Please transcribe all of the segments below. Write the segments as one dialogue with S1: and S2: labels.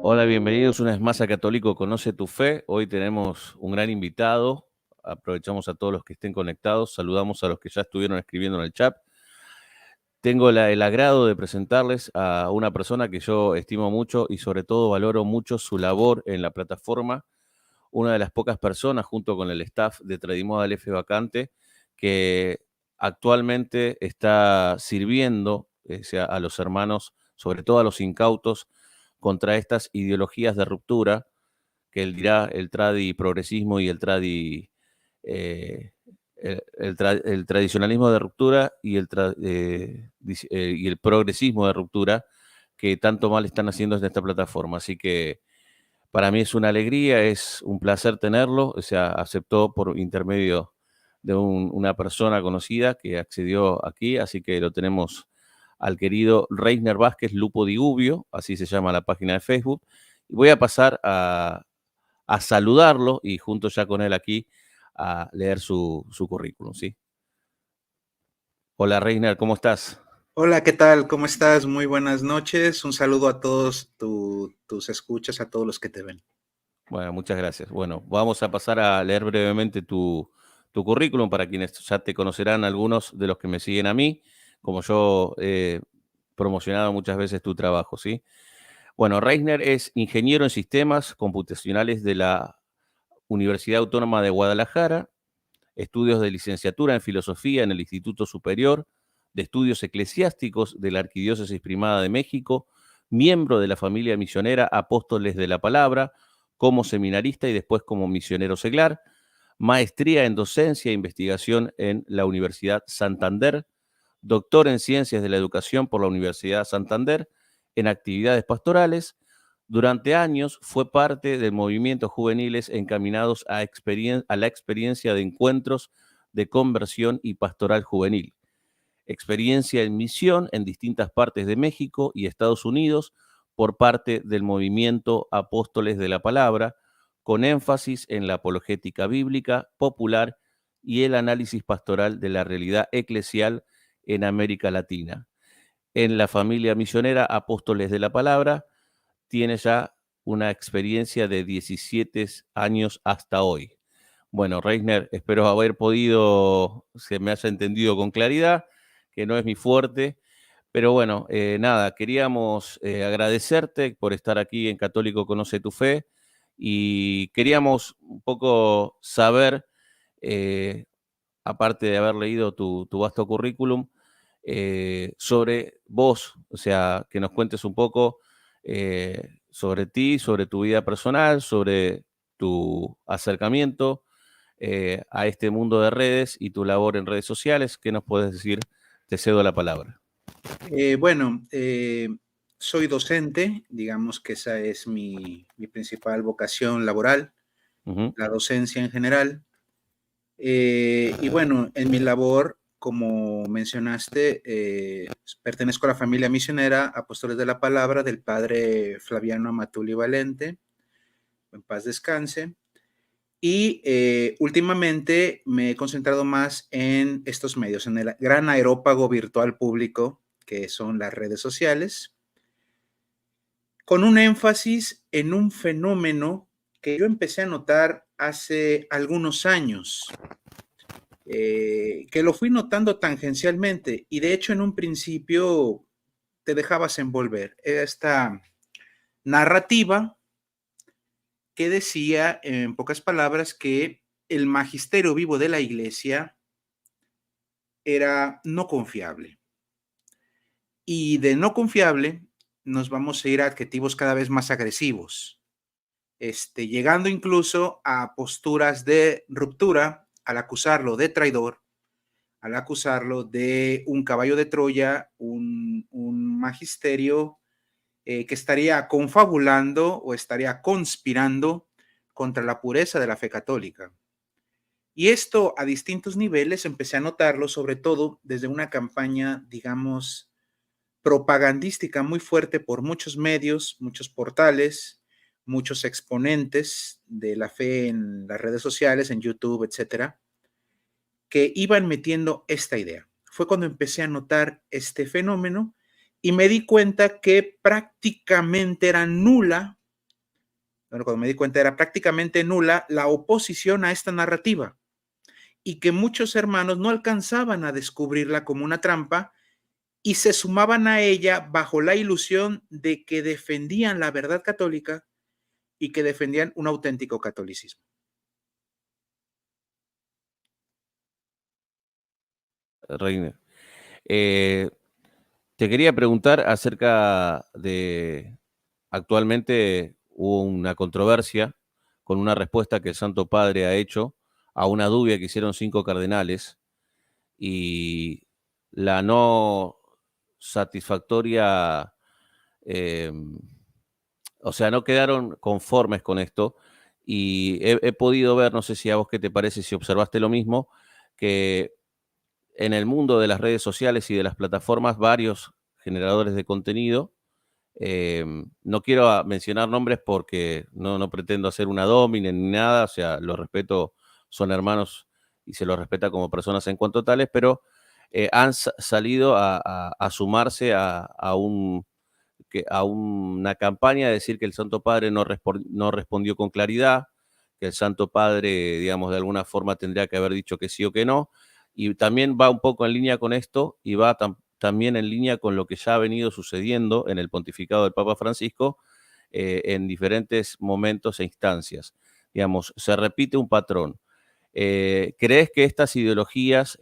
S1: Hola, bienvenidos una vez más a Católico Conoce tu Fe. Hoy tenemos un gran invitado. Aprovechamos a todos los que estén conectados. Saludamos a los que ya estuvieron escribiendo en el chat. Tengo el agrado de presentarles a una persona que yo estimo mucho y sobre todo valoro mucho su labor en la plataforma. Una de las pocas personas, junto con el staff de Tradimoda F Vacante, que actualmente está sirviendo a los hermanos, sobre todo a los incautos, contra estas ideologías de ruptura que él dirá el tradi progresismo y el tradi eh, el tradicionalismo de ruptura y y el progresismo de ruptura que tanto mal están haciendo en esta plataforma. Así que para mí es una alegría, es un placer tenerlo. O sea, aceptó por intermedio de una persona conocida que accedió aquí, así que lo tenemos al querido Reisner Vázquez Lupo Digubio, así se llama la página de Facebook. Y voy a pasar a saludarlo y junto ya con él aquí a leer su currículum, ¿sí? Hola Reisner, ¿cómo estás?
S2: Hola, ¿qué tal? ¿Cómo estás? Muy buenas noches. Un saludo a todos tus escuchas, a todos los que te ven.
S1: Bueno, muchas gracias. Bueno, vamos a pasar a leer brevemente tu currículum para quienes ya te conocerán algunos de los que me siguen a mí, como yo he promocionado muchas veces tu trabajo, ¿sí? Bueno, Reisner es ingeniero en sistemas computacionales de la Universidad Autónoma de Guadalajara, estudios de licenciatura en filosofía en el Instituto Superior de Estudios Eclesiásticos de la Arquidiócesis Primada de México, miembro de la familia misionera Apóstoles de la Palabra, como seminarista y después como misionero seglar, maestría en docencia e investigación en la Universidad Santander, doctor en ciencias de la educación por la Universidad Santander, en actividades pastorales. Durante años fue parte de movimientos juveniles encaminados a la experiencia de encuentros de conversión y pastoral juvenil. Experiencia en misión en distintas partes de México y Estados Unidos por parte del movimiento Apóstoles de la Palabra, con énfasis en la apologética bíblica, popular y el análisis pastoral de la realidad eclesial en América Latina. En la familia misionera Apóstoles de la Palabra tiene ya una experiencia de 17 años hasta hoy. Bueno, Reisner, espero haber podido, se me haya entendido con claridad, que no es mi fuerte, pero bueno, nada, queríamos agradecerte por estar aquí en Católico Conoce tu Fe y queríamos un poco saber, eh, aparte de haber leído tu vasto currículum, sobre vos, o sea, que nos cuentes un poco sobre ti, sobre tu vida personal, sobre tu acercamiento a este mundo de redes y tu labor en redes sociales. ¿Qué nos puedes decir? Te cedo la palabra.
S2: Bueno, soy docente, digamos que esa es mi principal vocación laboral,
S1: Ujú.
S2: la docencia en general. Y bueno, en mi labor, como mencionaste, pertenezco a la familia misionera Apóstoles de la Palabra del padre Flaviano Amatuli Valente, en paz descanse. Y últimamente me he concentrado más en estos medios, en el gran aerópago virtual público que son las redes sociales, con un énfasis en un fenómeno que yo empecé a notar hace algunos años, que lo fui notando tangencialmente y de hecho en un principio te dejabas envolver. Era esta narrativa que decía, en pocas palabras, que el magisterio vivo de la iglesia era no confiable. Y de no confiable nos vamos a ir a adjetivos cada vez más agresivos, llegando incluso a posturas de ruptura al acusarlo de traidor, al acusarlo de un caballo de Troya, un magisterio que estaría confabulando o estaría conspirando contra la pureza de la fe católica. Y esto a distintos niveles empecé a notarlo, sobre todo desde una campaña, digamos, propagandística muy fuerte por muchos medios, muchos portales, muchos exponentes de la fe en las redes sociales, en YouTube, etcétera, que iban metiendo esta idea. Fue cuando empecé a notar este fenómeno y me di cuenta que prácticamente era nula bueno, cuando me di cuenta era prácticamente nula la oposición a esta narrativa y que muchos hermanos no alcanzaban a descubrirla como una trampa y se sumaban a ella bajo la ilusión de que defendían la verdad católica y que defendían un auténtico catolicismo.
S1: Reiner. Eh, Te quería preguntar acerca de, actualmente hubo una controversia con una respuesta que el Santo Padre ha hecho a una dubia que hicieron 5 cardenales y la no satisfactoria, eh, o sea, no quedaron conformes con esto y he podido ver, no sé si a vos qué te parece, si observaste lo mismo, que en el mundo de las redes sociales y de las plataformas, varios generadores de contenido, no quiero mencionar nombres porque no pretendo hacer una domine ni nada, o sea, los respeto, son hermanos y se los respeta como personas en cuanto tales, pero han salido a sumarse a una campaña de decir que el Santo Padre no respondió con claridad, que el Santo Padre, digamos, de alguna forma tendría que haber dicho que sí o que no, y también va un poco en línea con esto y va también en línea con lo que ya ha venido sucediendo en el pontificado del Papa Francisco en diferentes momentos e instancias. Digamos, se repite un patrón. ¿Crees que estas ideologías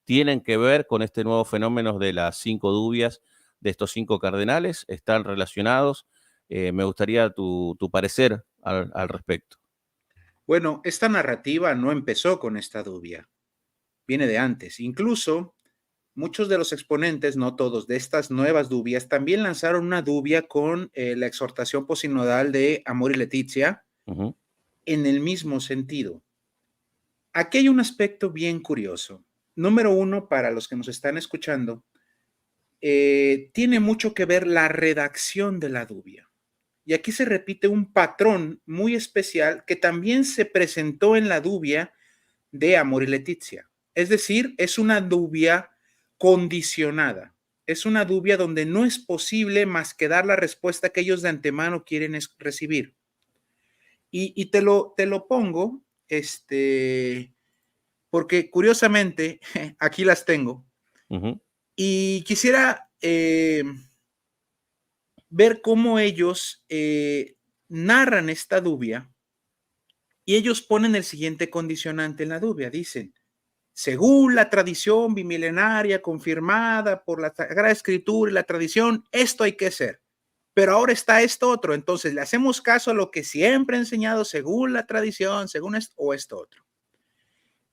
S1: tienen que ver con este nuevo fenómeno de las 5 dubias de estos 5 cardenales? ¿Están relacionados? Me gustaría tu parecer al respecto.
S2: Bueno, esta narrativa no empezó con esta dubia, viene de antes. Incluso muchos de los exponentes, no todos, de estas nuevas dubias también lanzaron una dubia con la exhortación posinodal de Amor y Leticia
S1: Ujú.
S2: en el mismo sentido. Aquí hay un aspecto bien curioso. Número uno, para los que nos están escuchando, tiene mucho que ver la redacción de la dubia. Y aquí se repite un patrón muy especial que también se presentó en la dubia de Amor y Leticia. Es decir, es una dubia condicionada. Es una dubia donde no es posible más que dar la respuesta que ellos de antemano quieren recibir. Y te lo pongo, porque curiosamente, aquí las tengo.
S1: Ujú.
S2: Y quisiera ver cómo ellos narran esta dubia y ellos ponen el siguiente condicionante en la dubia. Dicen, según la tradición bimilenaria confirmada por la Sagrada Escritura y la tradición, esto hay que hacer. Pero ahora está esto otro. Entonces le hacemos caso a lo que siempre ha enseñado según la tradición, según esto o esto otro,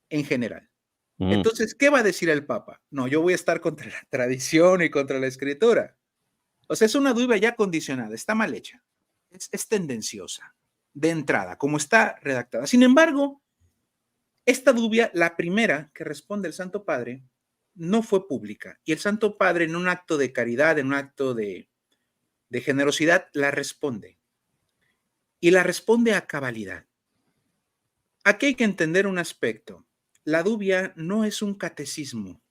S2: en general.
S1: Ujú.
S2: Entonces, ¿qué va a decir el Papa? No, yo voy a estar contra la tradición y contra la Escritura. O sea, es una duda ya condicionada, está mal hecha, es tendenciosa de entrada, como está redactada. Sin embargo, esta duda, la primera que responde el Santo Padre, no fue pública. Y el Santo Padre, en un acto de caridad, en un acto de generosidad, la responde. Y la responde a cabalidad. Aquí hay que entender un aspecto. La dubia no es un catecismo,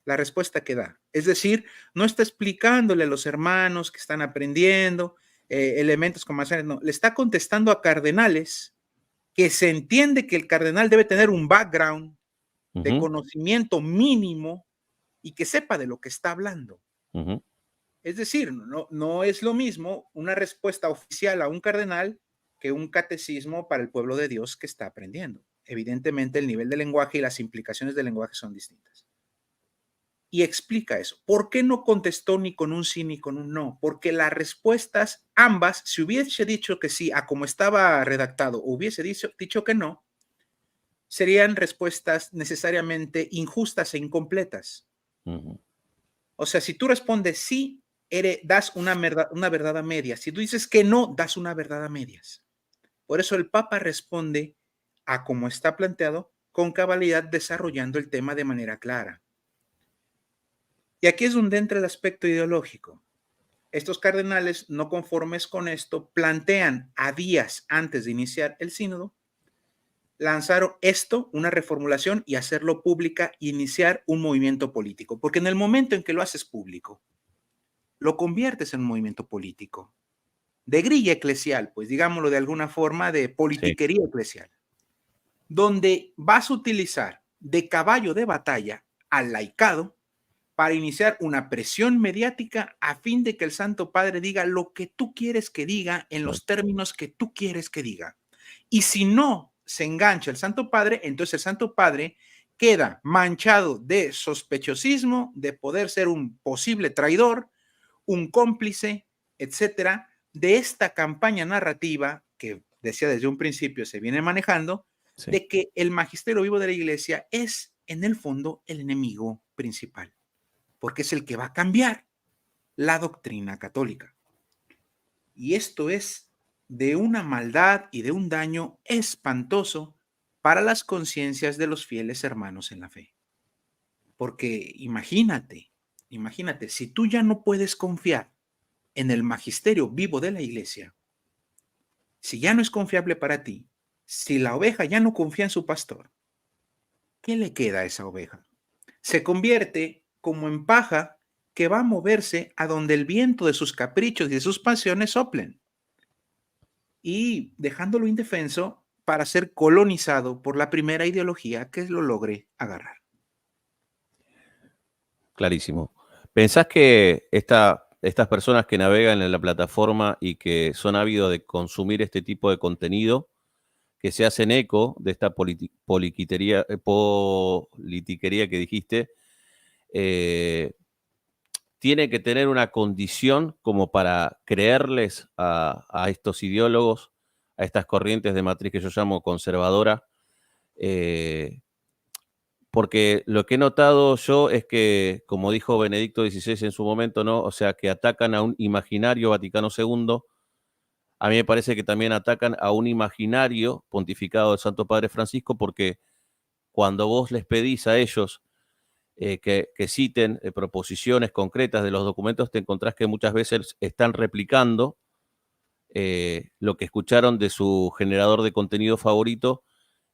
S2: la respuesta que da. Es decir, no está explicándole a los hermanos que están aprendiendo elementos como no, le está contestando a cardenales que se entiende que el cardenal debe tener un background de
S1: Ujú.
S2: conocimiento mínimo y que sepa de lo que está hablando.
S1: Ujú.
S2: Es decir, no es lo mismo una respuesta oficial a un cardenal que un catecismo para el pueblo de Dios que está aprendiendo. Evidentemente, el nivel de lenguaje y las implicaciones del lenguaje son distintas. Y explica eso. ¿Por qué no contestó ni con un sí ni con un no? Porque las respuestas, ambas, si hubiese dicho que sí a como estaba redactado, o hubiese dicho que no, serían respuestas necesariamente injustas e incompletas.
S1: Ujú.
S2: O sea, si tú respondes sí, das una verdad a medias. Si tú dices que no, das una verdad a medias. Por eso el Papa responde a como está planteado con cabalidad, desarrollando el tema de manera clara. Y aquí es donde entra el aspecto ideológico. Estos cardenales, no conformes con esto, plantean a días antes de iniciar el sínodo, lanzaron esto, una reformulación y hacerlo pública, iniciar un movimiento político. Porque en el momento en que lo haces público, lo conviertes en un movimiento político. de grilla eclesial, pues digámoslo de alguna forma, de
S1: Sí,
S2: politiquería eclesial, donde vas a utilizar de caballo de batalla al laicado para iniciar una presión mediática a fin de que el Santo Padre diga lo que tú quieres que diga en
S1: claro.
S2: los términos que tú quieres que diga. Y si no se engancha el Santo Padre, entonces el Santo Padre queda manchado de sospechosismo, de poder ser un posible traidor, un cómplice, etcétera, de esta campaña narrativa que decía desde un principio se viene manejando,
S1: Sí.
S2: de que el magisterio vivo de la iglesia es en el fondo el enemigo principal, porque es el que va a cambiar la doctrina católica. Y esto es de una maldad y de un daño espantoso para las conciencias de los fieles hermanos en la fe. Porque imagínate, si tú ya no puedes confiar en el magisterio vivo de la iglesia, si ya no es confiable para ti, si la oveja ya no confía en su pastor, ¿qué le queda a esa oveja? Se convierte como en paja que va a moverse a donde el viento de sus caprichos y de sus pasiones soplen, y dejándolo indefenso para ser colonizado por la primera ideología que lo logre agarrar.
S1: Clarísimo. ¿Pensás que estas personas que navegan en la plataforma y que son ávidos de consumir este tipo de contenido, que se hacen eco de esta politiquería que dijiste, eh, tiene que tener una condición como para creerles a estos ideólogos, a estas corrientes de matriz que yo llamo conservadora? eh, Porque lo que he notado yo es que, como dijo Benedicto XVI en su momento, ¿no? O sea, que atacan a un imaginario Vaticano II. A mí me parece que también atacan a un imaginario pontificado del Santo Padre Francisco, porque cuando vos les pedís a ellos que citen proposiciones concretas de los documentos, te encontrás que muchas veces están replicando lo que escucharon de su generador de contenido favorito,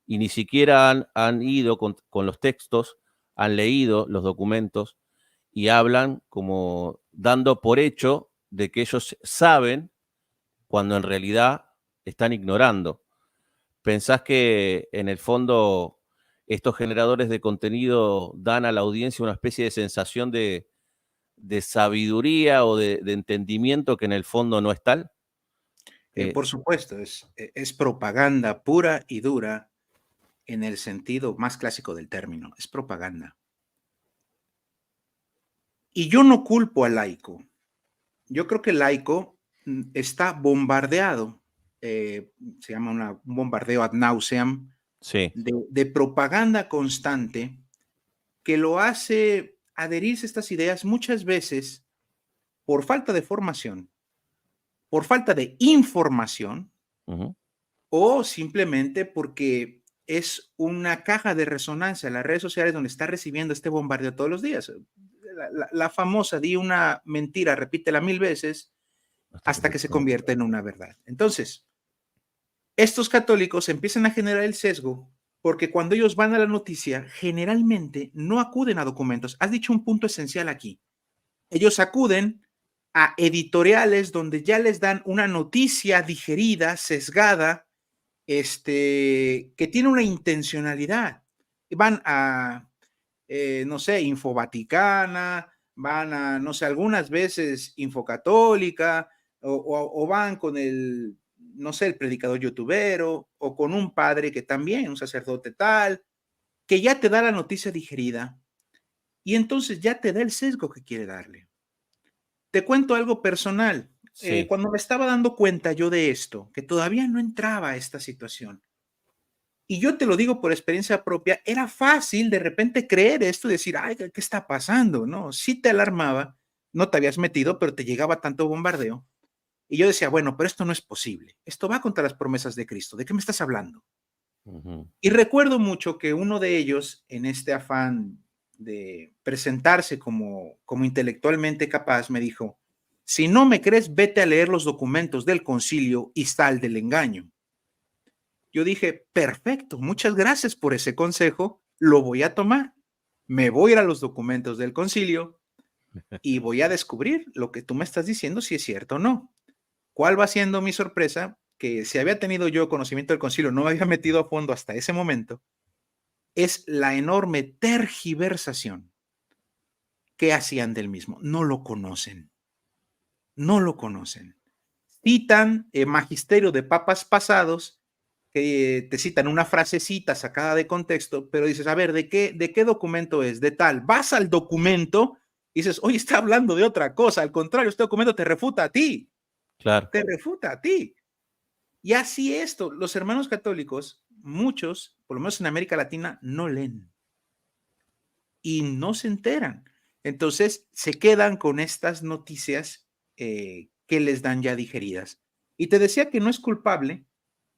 S1: y ni siquiera han ido con los textos, han leído los documentos y hablan como dando por hecho de que ellos saben cuando en realidad están ignorando. ¿Pensás que en el fondo estos generadores de contenido dan a la audiencia una especie de sensación de sabiduría o de entendimiento que en el fondo no es tal?
S2: Por supuesto, es propaganda pura y dura en el sentido más clásico del término, es propaganda. Y yo no culpo al laico. Yo creo que el laico está bombardeado, se llama un bombardeo ad nauseam,
S1: Sí.
S2: de propaganda constante que lo hace adherirse a estas ideas muchas veces por falta de formación, por falta de información
S1: Ujú.
S2: o simplemente porque es una caja de resonancia en las redes sociales donde está recibiendo este bombardeo todos los días. La famosa, di una mentira, repítela 1000 veces
S1: Hasta que
S2: hasta
S1: se
S2: que se
S1: convierta.
S2: convierte en una verdad. Entonces, estos católicos empiezan a generar el sesgo porque cuando ellos van a la noticia, generalmente no acuden a documentos. Has dicho un punto esencial aquí. Ellos acuden a editoriales donde ya les dan una noticia digerida, sesgada, que tiene una intencionalidad. Van a, no sé, Infovaticana, van a, no sé, algunas veces Infocatólica, o van con el, no sé, el predicador youtubero, o con un padre que también, un sacerdote tal, que ya te da la noticia digerida y entonces ya te da el sesgo que quiere darle. Te cuento algo personal.
S1: Sí.
S2: Cuando me estaba dando cuenta yo de esto, que todavía no entraba a esta situación, y yo te lo digo por experiencia propia, era fácil de repente creer esto y decir, ay, ¿qué está pasando? ¿No? Sí te alarmaba, no te habías metido, pero te llegaba tanto bombardeo. Y yo decía, bueno, pero esto no es posible. Esto va contra las promesas de Cristo. ¿De qué me estás hablando?
S1: Ujú.
S2: Y recuerdo mucho que uno de ellos, en este afán de presentarse como intelectualmente capaz, me dijo, si no me crees, vete a leer los documentos del concilio y sal del engaño. Yo dije, perfecto, muchas gracias por ese consejo, lo voy a tomar. Me voy a ir a los documentos del concilio y voy a descubrir lo que tú me estás diciendo, si es cierto o no. ¿Cuál va siendo mi sorpresa? Que si había tenido yo conocimiento del concilio, no me había metido a fondo hasta ese momento, es la enorme tergiversación que hacían del mismo. No lo conocen, no lo conocen. Citan magisterio de papas pasados, que te citan una frasecita sacada de contexto, pero dices, a ver, de qué documento es? De tal. Vas al documento y dices, oye, está hablando de otra cosa. Al contrario, este documento te refuta a ti.
S1: Claro.
S2: Te refuta a ti. Y así esto, los hermanos católicos, muchos, por lo menos en América Latina, no leen y no se enteran. Entonces se quedan con estas noticias que les dan ya digeridas. Y te decía que no es culpable,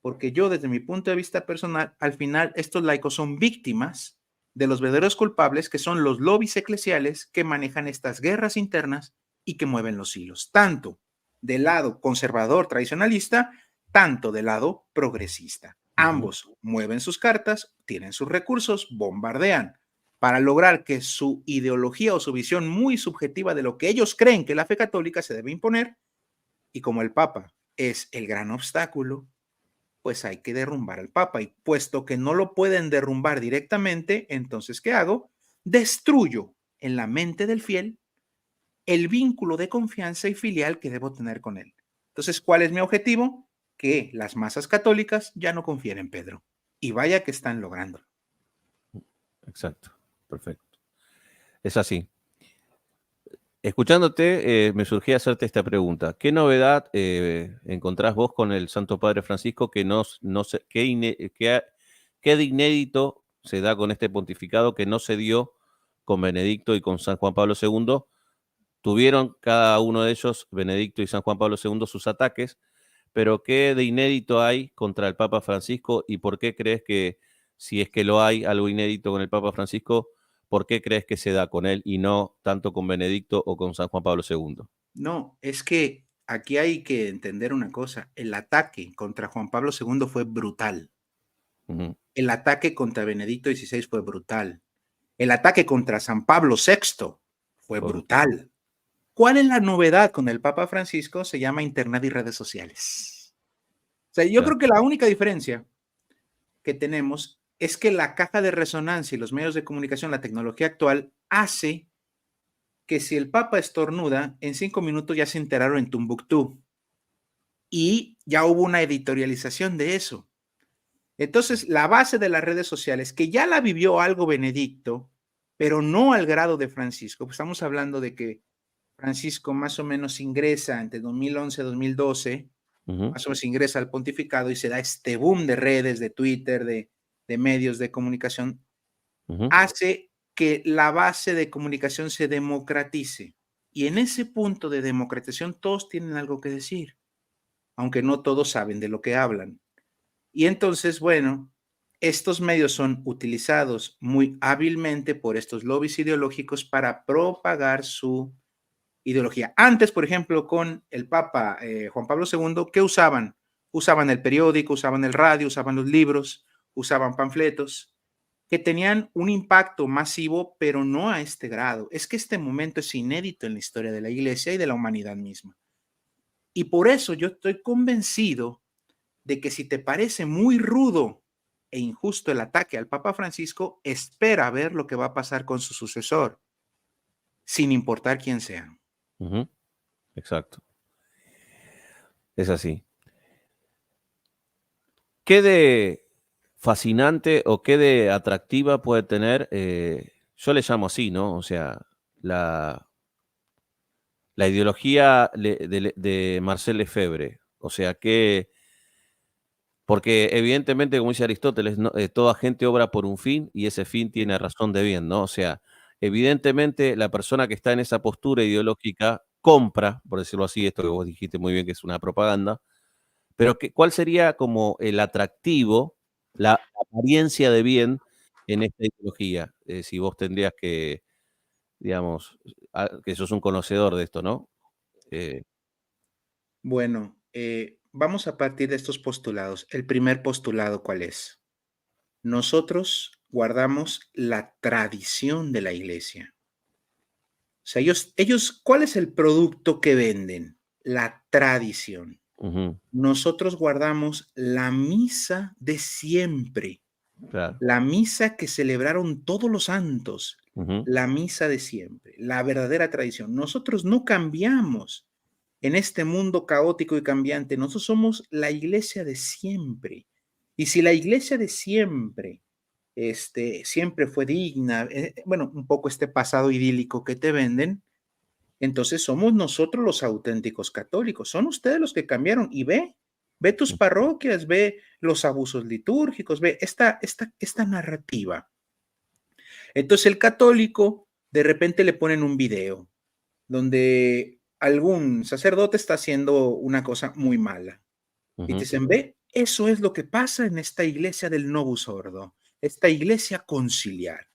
S2: porque yo desde mi punto de vista personal, al final estos laicos son víctimas de los verdaderos culpables, que son los lobbies eclesiales que manejan estas guerras internas y que mueven los hilos, tanto del lado conservador tradicionalista, tanto del lado progresista.
S1: Ujú.
S2: Ambos mueven sus cartas, tienen sus recursos, bombardean para lograr que su ideología o su visión muy subjetiva de lo que ellos creen que la fe católica se debe imponer, y como el Papa es el gran obstáculo, pues hay que derrumbar al Papa. Y puesto que no lo pueden derrumbar directamente, entonces, ¿qué hago? Destruyo en la mente del fiel el vínculo de confianza y filial que debo tener con él. Entonces, ¿cuál es mi objetivo? Que las masas católicas ya no confíen en Pedro. Y vaya que están logrando.
S1: Exacto. Perfecto. Es así. Escuchándote, me surgía hacerte esta pregunta. ¿Qué novedad encontrás vos con el Santo Padre Francisco que no se, qué de inédito se da con este pontificado que no se dio con Benedicto y con San Juan Pablo II? Tuvieron cada uno de ellos, Benedicto y San Juan Pablo II, sus ataques, pero ¿qué de inédito hay contra el Papa Francisco y por qué crees que, si es que lo hay, algo inédito con el Papa Francisco, por qué crees que se da con él y no tanto con Benedicto o con San Juan Pablo II?
S2: No, es que aquí hay que entender una cosa. El ataque contra Juan Pablo II fue brutal.
S1: Ujú.
S2: El ataque contra Benedicto XVI fue brutal. El ataque contra San Pablo VI fue
S1: Fue brutal.
S2: brutal. ¿Cuál es la novedad con el Papa Francisco? Se llama Internet y redes sociales. O sea, yo
S1: Claro.
S2: creo que la única diferencia que tenemos es que la caja de resonancia y los medios de comunicación, la tecnología actual, hace que si el Papa estornuda, en 5 minutos ya se enteraron en Tumbuctú y ya hubo una editorialización de eso. Entonces, la base de las redes sociales, que ya la vivió algo Benedicto, pero no al grado de Francisco, pues estamos hablando de que Francisco más o menos ingresa entre 2011 y 2012,
S1: Ujú,
S2: más o menos ingresa al pontificado y se da este boom de redes, de Twitter, de medios de comunicación,
S1: ujú.
S2: hace que la base de comunicación se democratice. Y en ese punto de democratización todos tienen algo que decir, aunque no todos saben de lo que hablan. Y entonces, bueno, estos medios son utilizados muy hábilmente por estos lobbies ideológicos para propagar su ideología. Antes, por ejemplo, con el Papa Juan Pablo II, ¿qué usaban? Usaban el periódico, usaban el radio, usaban los libros, usaban panfletos, que tenían un impacto masivo, pero no a este grado. Es que este momento es inédito en la historia de la Iglesia y de la humanidad misma. Y por eso yo estoy convencido de que si te parece muy rudo e injusto el ataque al Papa Francisco, espera ver lo que va a pasar con su sucesor, sin importar quién sea.
S1: Ujú. Exacto. Es así. ¿Qué de fascinante o qué de atractiva puede tener, yo le llamo así, ¿no? O sea, la, la ideología de Marcel Lefebvre? O sea, que, porque evidentemente, como dice Aristóteles, toda gente obra por un fin y ese fin
S2: Sí.
S1: tiene razón de bien, ¿no? O sea, evidentemente la persona que está en esa postura ideológica compra, por decirlo así, esto que vos dijiste muy bien que es una propaganda, pero ¿cuál sería como el atractivo, la apariencia de bien en esta ideología? Si vos tendrías que, digamos, que sos un conocedor de esto, ¿no? Eh,
S2: Bueno, vamos a partir de estos postulados. El primer postulado, ¿cuál es? Nosotros guardamos la tradición de la iglesia. O sea, ¿cuál es el producto que venden? La tradición.
S1: Ujú,
S2: Nosotros guardamos la misa de siempre,
S1: claro.
S2: la misa que celebraron todos los santos,
S1: Ujú,
S2: la misa de siempre, la verdadera tradición. Nosotros no cambiamos en este mundo caótico y cambiante. Nosotros somos la iglesia de siempre. Y si la iglesia de siempre, siempre fue digna, bueno, un poco este pasado idílico que te venden, entonces somos nosotros los auténticos católicos. Son ustedes los que cambiaron. Y ve tus
S1: mm,
S2: parroquias, ve los abusos litúrgicos, ve esta narrativa. Entonces el católico de repente le ponen un video donde algún sacerdote está haciendo una cosa muy mala. Y te
S1: ujú.
S2: dicen, ve, eso es lo que pasa en esta iglesia del Novus Ordo, esta iglesia conciliar.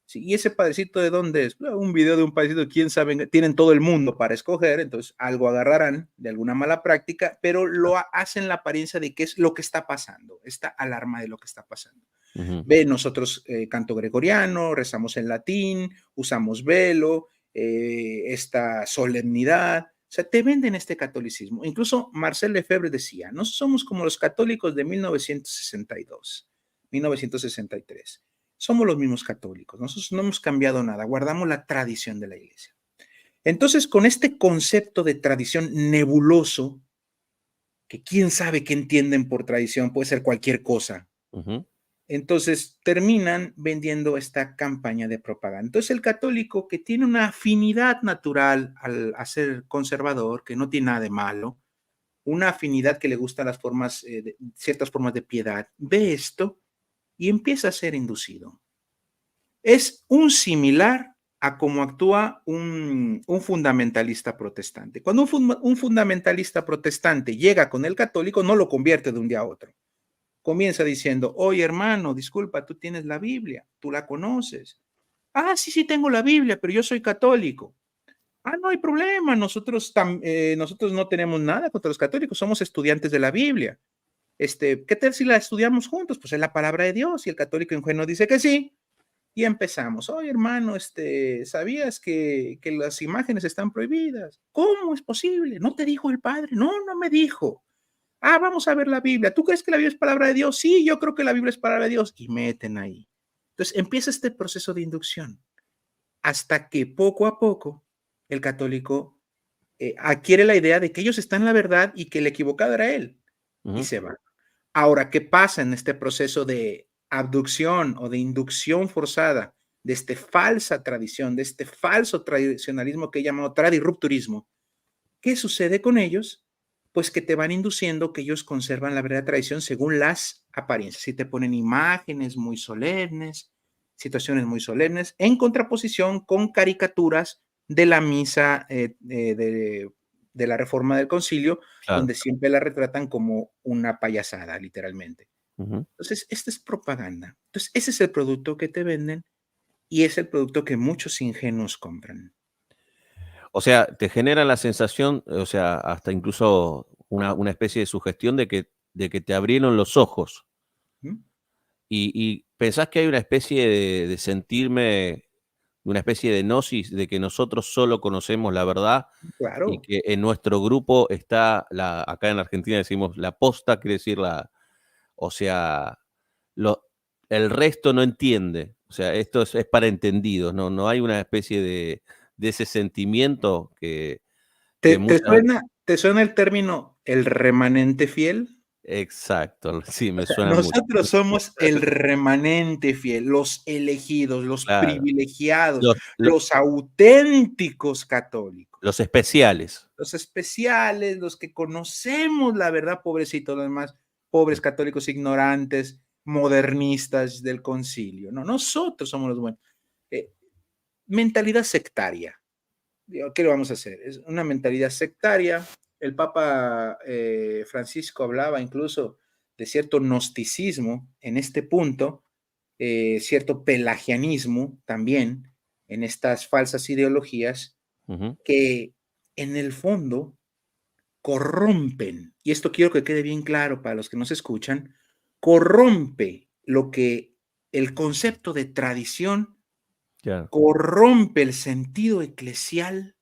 S2: Sí, ¿y ese padrecito de dónde es? Un video de un padrecito, quién sabe, tienen todo el mundo para escoger, entonces algo agarrarán de alguna mala práctica, pero hacen la apariencia de qué es lo que está pasando, esta alarma de lo que está pasando.
S1: Ujú.
S2: Ve, nosotros canto gregoriano, rezamos en latín, usamos velo, esta solemnidad. O sea, te venden este catolicismo. Incluso Marcel Lefebvre decía, no somos como los católicos de 1962, 1963. Somos los mismos católicos. Nosotros no hemos cambiado nada. Guardamos la tradición de la iglesia. Entonces, con este concepto de tradición nebuloso, que quién sabe qué entienden por tradición, puede ser cualquier cosa,
S1: Ujú,
S2: entonces terminan vendiendo esta campaña de propaganda. Entonces el católico que tiene una afinidad natural a ser conservador, que no tiene nada de malo, una afinidad que le gustan las formas, ciertas formas de piedad, ve esto y empieza a ser inducido. Es un similar a cómo actúa un fundamentalista protestante. Cuando un fundamentalista protestante llega con el católico, no lo convierte de un día a otro. Comienza diciendo, oye hermano, disculpa, tú tienes la Biblia, tú la conoces. Ah, sí, sí, tengo la Biblia, pero yo soy católico. Ah, no hay problema, nosotros no tenemos nada contra los católicos, somos estudiantes de la Biblia. ¿Qué tal si la estudiamos juntos? Pues es la palabra de Dios y el católico ingenuo dice que sí. Y empezamos, oye hermano, ¿sabías que las imágenes están prohibidas? ¿Cómo es posible? ¿No te dijo el padre? No, no me dijo. Ah, vamos a ver la Biblia. ¿Tú crees que la Biblia es palabra de Dios? Sí, yo creo que la Biblia es palabra de Dios. Y meten ahí. Entonces empieza este proceso de inducción hasta que poco a poco el católico adquiere la idea de que ellos están en la verdad y que el equivocado era él y
S1: ujú.
S2: se va. Ahora, ¿qué pasa en este proceso de abducción o de inducción forzada de esta falsa tradición, de este falso tradicionalismo que he llamado tradirrupturismo? ¿Qué sucede con ellos? Pues que te van induciendo que ellos conservan la verdadera tradición según las apariencias. Si te ponen imágenes muy solemnes, situaciones muy solemnes, en contraposición con caricaturas de la misa de la reforma del concilio,
S1: Claro.
S2: donde siempre la retratan como una payasada, literalmente.
S1: Ujú.
S2: Entonces, esta es propaganda. Entonces, ese es el producto que te venden y es el producto que muchos ingenuos compran.
S1: O sea, te genera la sensación, o sea, hasta incluso una especie de sugestión de que te abrieron los ojos,
S2: ¿Mm?
S1: y pensás que hay una especie de sentirme, una especie de gnosis, de que nosotros solo conocemos la verdad y
S2: Claro.
S1: que en nuestro grupo está la acá en Argentina decimos la posta, quiere decir la o sea, lo el resto no entiende. O sea, esto es para entendidos, no hay una especie de ese sentimiento que muchas
S2: Te suena el término el remanente fiel?
S1: exacto, sí,
S2: O
S1: me
S2: sea,
S1: suena mucho.
S2: nosotros somos el remanente fiel, los elegidos, los
S1: Claro,
S2: privilegiados,
S1: los lo
S2: los auténticos
S1: los
S2: católicos,
S1: especiales.
S2: los especiales, los que conocemos la verdad, pobrecitos los demás, pobres católicos ignorantes, modernistas del concilio. No, nosotros somos los buenos. Eh, Mentalidad sectaria. Digo, ¿qué le vamos a hacer? Es una mentalidad sectaria. El Papa Francisco hablaba incluso de cierto gnosticismo en este punto, cierto pelagianismo también en estas falsas ideologías
S1: Ujú,
S2: que en el fondo corrompen, y esto quiero que quede bien claro para los que nos escuchan, corrompe lo que el concepto de tradición,
S1: claro.
S2: corrompe el sentido eclesial,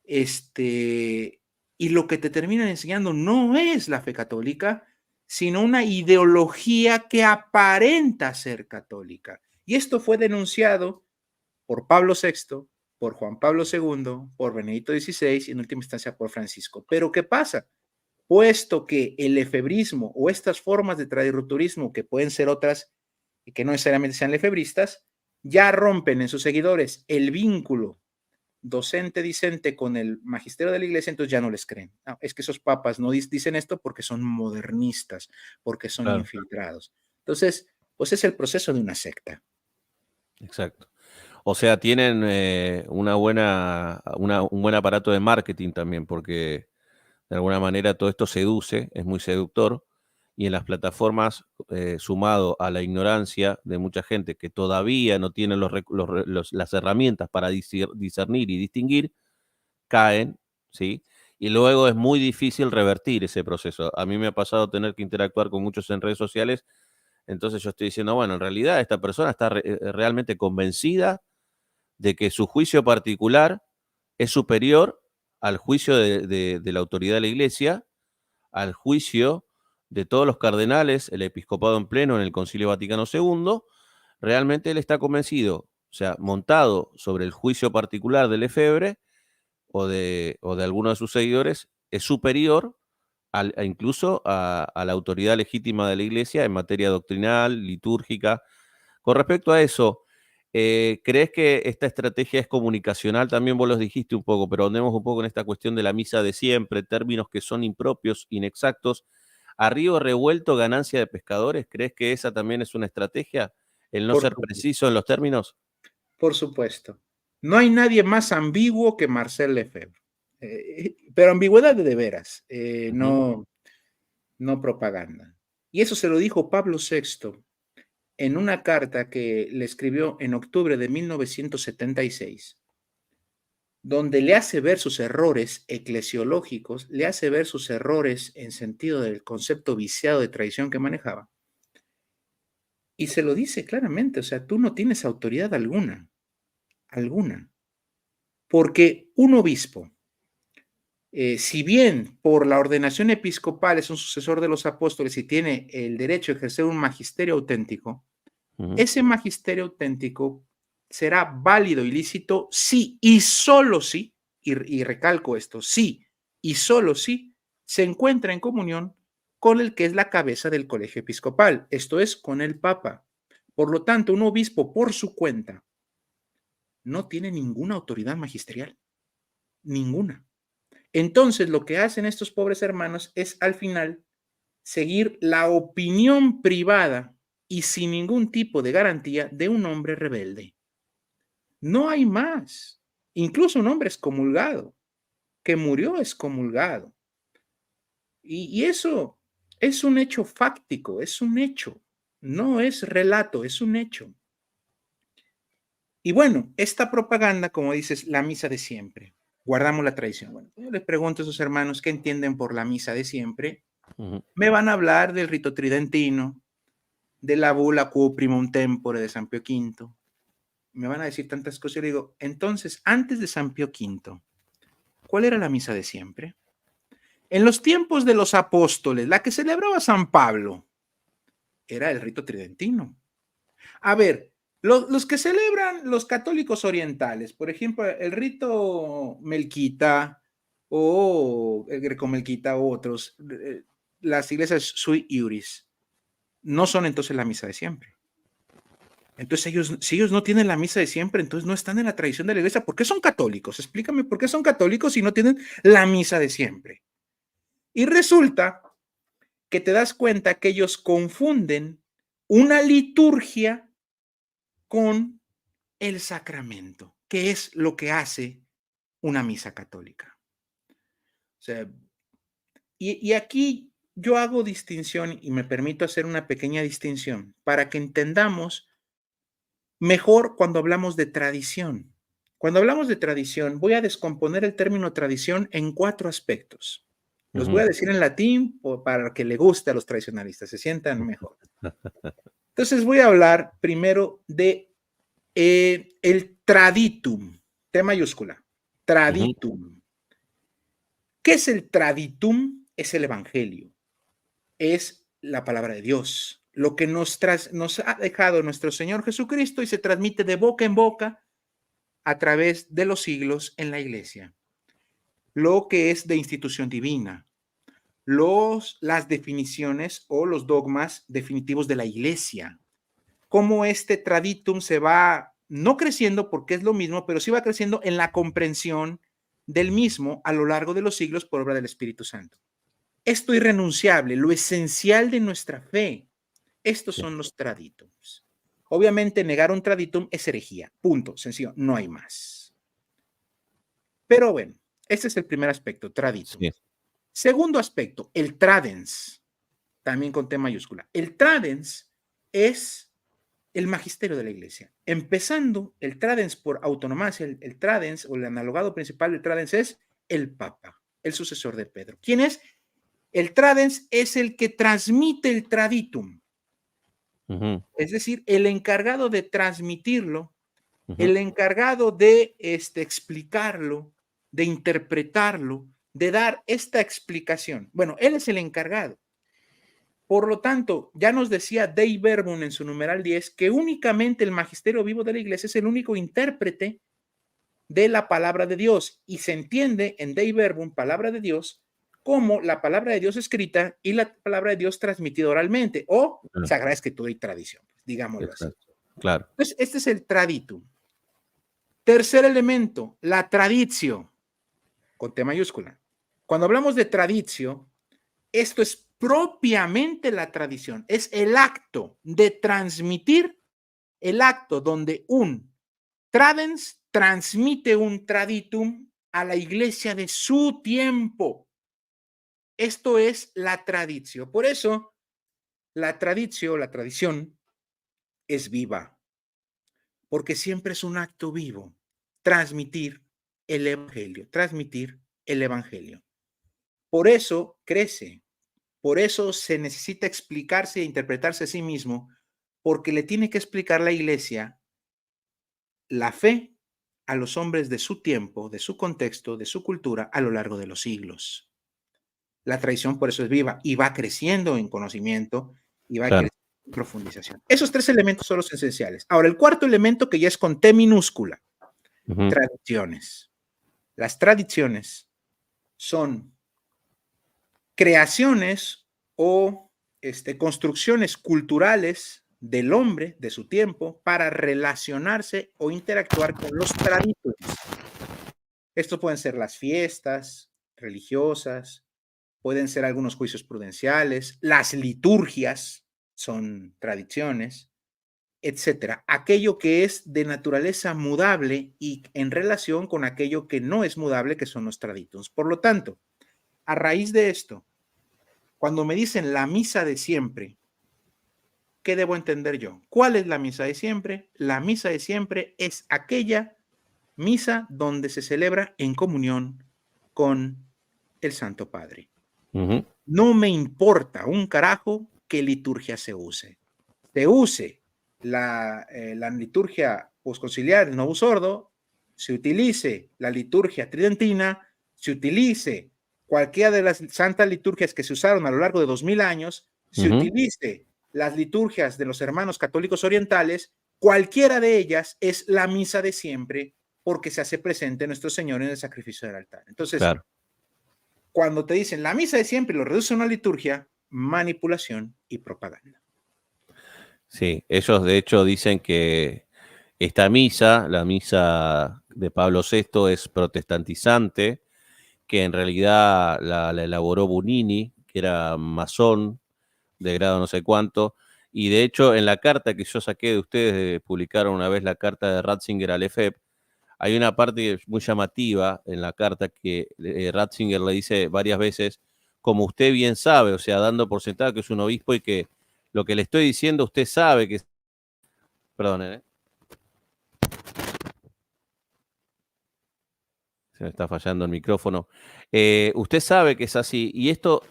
S2: este, y lo que te terminan enseñando no es la fe católica, sino una ideología que aparenta ser católica. Y esto fue denunciado por Pablo VI, por Juan Pablo II, por Benedicto XVI y en última instancia por Francisco. Pero ¿qué pasa? Puesto que el efebrismo o estas formas de tradirupturismo, que pueden ser otras y que no necesariamente sean lefebristas, ya rompen en sus seguidores el vínculo docente-discente con el magisterio de la iglesia, entonces ya no les creen. No, es que esos papas no dicen esto porque son modernistas, porque son
S1: Claro,
S2: infiltrados. Entonces, pues es el proceso de una secta.
S1: exacto. O sea, tienen un buen aparato de marketing también, porque de alguna manera todo esto seduce, es muy seductor, y en las plataformas, sumado a la ignorancia de mucha gente que todavía no tiene las herramientas para discernir y distinguir, caen, ¿sí? Y luego es muy difícil revertir ese proceso. A mí me ha pasado tener que interactuar con muchos en redes sociales, entonces yo estoy diciendo, bueno, en realidad esta persona está realmente convencida de que su juicio particular es superior al juicio de la autoridad de la iglesia, al juicio de todos los cardenales, el episcopado en pleno en el Concilio Vaticano II. Realmente él está convencido, o sea, montado sobre el juicio particular del Lefebvre o de alguno de sus seguidores, es superior incluso a la autoridad legítima de la iglesia en materia doctrinal, litúrgica. Con respecto a eso, ¿crees que esta estrategia es comunicacional? También vos los dijiste un poco, pero andemos un poco en esta cuestión de la misa de siempre, términos que son impropios, inexactos. ¿A río revuelto, ganancia de pescadores? ¿Crees que esa también es una estrategia? ¿El no
S2: Por
S1: ser
S2: supuesto.
S1: preciso en los términos?
S2: Por supuesto. No hay nadie más ambiguo que Marcel Lefebvre. Pero ambigüedad de veras,
S1: Ujú,
S2: no propaganda. Y eso se lo dijo Pablo VI en una carta que le escribió en octubre de 1976, donde le hace ver sus errores eclesiológicos, le hace ver sus errores en sentido del concepto viciado de tradición que manejaba. Y se lo dice claramente, o sea, tú no tienes autoridad alguna, alguna, porque un obispo, si bien por la ordenación episcopal es un sucesor de los apóstoles y tiene el derecho a ejercer un magisterio auténtico,
S1: ujú.
S2: ese magisterio auténtico será válido y lícito si y solo si, y recalco esto, si y solo si se encuentra en comunión con el que es la cabeza del colegio episcopal, esto es, con el Papa. Por lo tanto, un obispo por su cuenta no tiene ninguna autoridad magisterial, ninguna. Entonces, lo que hacen estos pobres hermanos es al final seguir la opinión privada y sin ningún tipo de garantía de un hombre rebelde. No hay más. Incluso un hombre excomulgado, que murió excomulgado. Y eso es un hecho fáctico, es un hecho. No es relato, es un hecho. Y bueno, esta propaganda, como dices, la misa de siempre. Guardamos la tradición. Bueno, yo les pregunto a esos hermanos qué entienden por la misa de siempre.
S1: Ujú.
S2: Me van a hablar del rito tridentino, de la bula Quo Primum Tempore de San Pío V. Me van a decir tantas cosas. Yo digo, entonces, antes de San Pío V, ¿cuál era la misa de siempre? En los tiempos de los apóstoles, la que celebraba San Pablo, era el rito tridentino. A ver, los que celebran los católicos orientales, por ejemplo, el rito melquita o el grecomelquita u otros, las iglesias sui iuris, no son entonces la misa de siempre. Entonces ellos, si ellos no tienen la misa de siempre, entonces no están en la tradición de la iglesia. ¿Por qué son católicos? Explícame por qué son católicos si no tienen la misa de siempre. Y resulta que te das cuenta que ellos confunden una liturgia con el sacramento, que es lo que hace una misa católica. O sea, y aquí yo hago distinción y me permito hacer una pequeña distinción para que entendamos mejor cuando hablamos de tradición. Cuando hablamos de tradición, voy a descomponer el término tradición en 4 aspectos. Los voy
S1: Ujú.
S2: a decir en latín para que le guste a los tradicionalistas, se sientan mejor. Entonces voy a hablar primero de el traditum, T mayúscula,
S1: Ujú.
S2: traditum. ¿Qué es el traditum? Es el evangelio, es la palabra de Dios, lo que nos ha dejado nuestro Señor Jesucristo y se transmite de boca en boca a través de los siglos en la iglesia. Lo que es de institución divina, las definiciones o los dogmas definitivos de la iglesia, cómo este traditum se va no creciendo porque es lo mismo, pero sí va creciendo en la comprensión del mismo a lo largo de los siglos por obra del Espíritu Santo. Esto irrenunciable, lo esencial de nuestra fe, estos son los traditums. Obviamente negar un traditum es herejía, punto, sencillo, no hay más. Pero bueno, este es el primer aspecto, traditum.
S1: Sí.
S2: Segundo aspecto, el tradens, también con T mayúscula. El tradens es el magisterio de la iglesia. Empezando el tradens por autonomacia, el tradens o el analogado principal del tradens es el Papa, el sucesor de Pedro. ¿Quién es? El tradens es el que transmite el traditum. Es decir, el encargado de transmitirlo, el encargado de explicarlo, de interpretarlo, de dar esta explicación. Bueno, él es el encargado. Por lo tanto, ya nos decía Dei Verbum en su numeral 10 que únicamente el magisterio vivo de la iglesia es el único intérprete de la palabra de Dios y se entiende en Dei Verbum, palabra de Dios, como la palabra de Dios escrita y la palabra de Dios transmitida oralmente o Sagrada Escritura y tradición, digámoslo así.
S1: Claro.
S2: Entonces, este es el traditum. Tercer elemento, la traditio, con T mayúscula. Cuando hablamos de traditio, esto es propiamente la tradición, es el acto de transmitir, el acto donde un tradens transmite un traditum a la iglesia de su tiempo. Esto es la tradición. Por eso, la tradición, la tradición, es viva, porque siempre es un acto vivo, transmitir el evangelio, transmitir el evangelio. Por eso crece, por eso se necesita explicarse e interpretarse a sí mismo, porque le tiene que explicar la iglesia la fe a los hombres de su tiempo, de su contexto, de su cultura a lo largo de los siglos. La tradición por eso es viva y va creciendo en conocimiento y va creciendo en profundización. Esos tres elementos son los esenciales. Ahora, el cuarto elemento que ya es con T minúscula, tradiciones. Las tradiciones son creaciones o construcciones culturales del hombre de su tiempo para relacionarse o interactuar con los traditores. Esto pueden ser las fiestas religiosas, pueden ser algunos juicios prudenciales, las liturgias son tradiciones, etcétera. Aquello que es de naturaleza mudable y en relación con aquello que no es mudable, que son los traditums. Por lo tanto, a raíz de esto, cuando me dicen la misa de siempre, ¿qué debo entender yo? ¿Cuál es la misa de siempre? La misa de siempre es aquella misa donde se celebra en comunión con el Santo Padre. No me importa un carajo qué liturgia se use. Se use la liturgia posconciliar, el Novus Ordo, se utilice la liturgia tridentina, se utilice cualquiera de las santas liturgias que se usaron a lo largo de 2000 años, se utilice las liturgias de los hermanos católicos orientales, cualquiera de ellas es la misa de siempre porque se hace presente nuestro Señor en el sacrificio del altar. Entonces, cuando te dicen la misa de siempre lo reduce a una liturgia, manipulación y propaganda.
S1: Sí, ellos de hecho dicen que esta misa, la misa de Pablo VI, es protestantizante, que en realidad la elaboró Bunini, que era masón de grado no sé cuánto, y de hecho en la carta que yo saqué de ustedes, publicaron una vez la carta de Ratzinger al EFEP, hay una parte muy llamativa en la carta que Ratzinger le dice varias veces, como usted bien sabe, o sea, dando por sentado que es un obispo y que lo que le estoy diciendo usted sabe que... Perdón, se me está fallando el micrófono. Usted sabe que es así, y esto,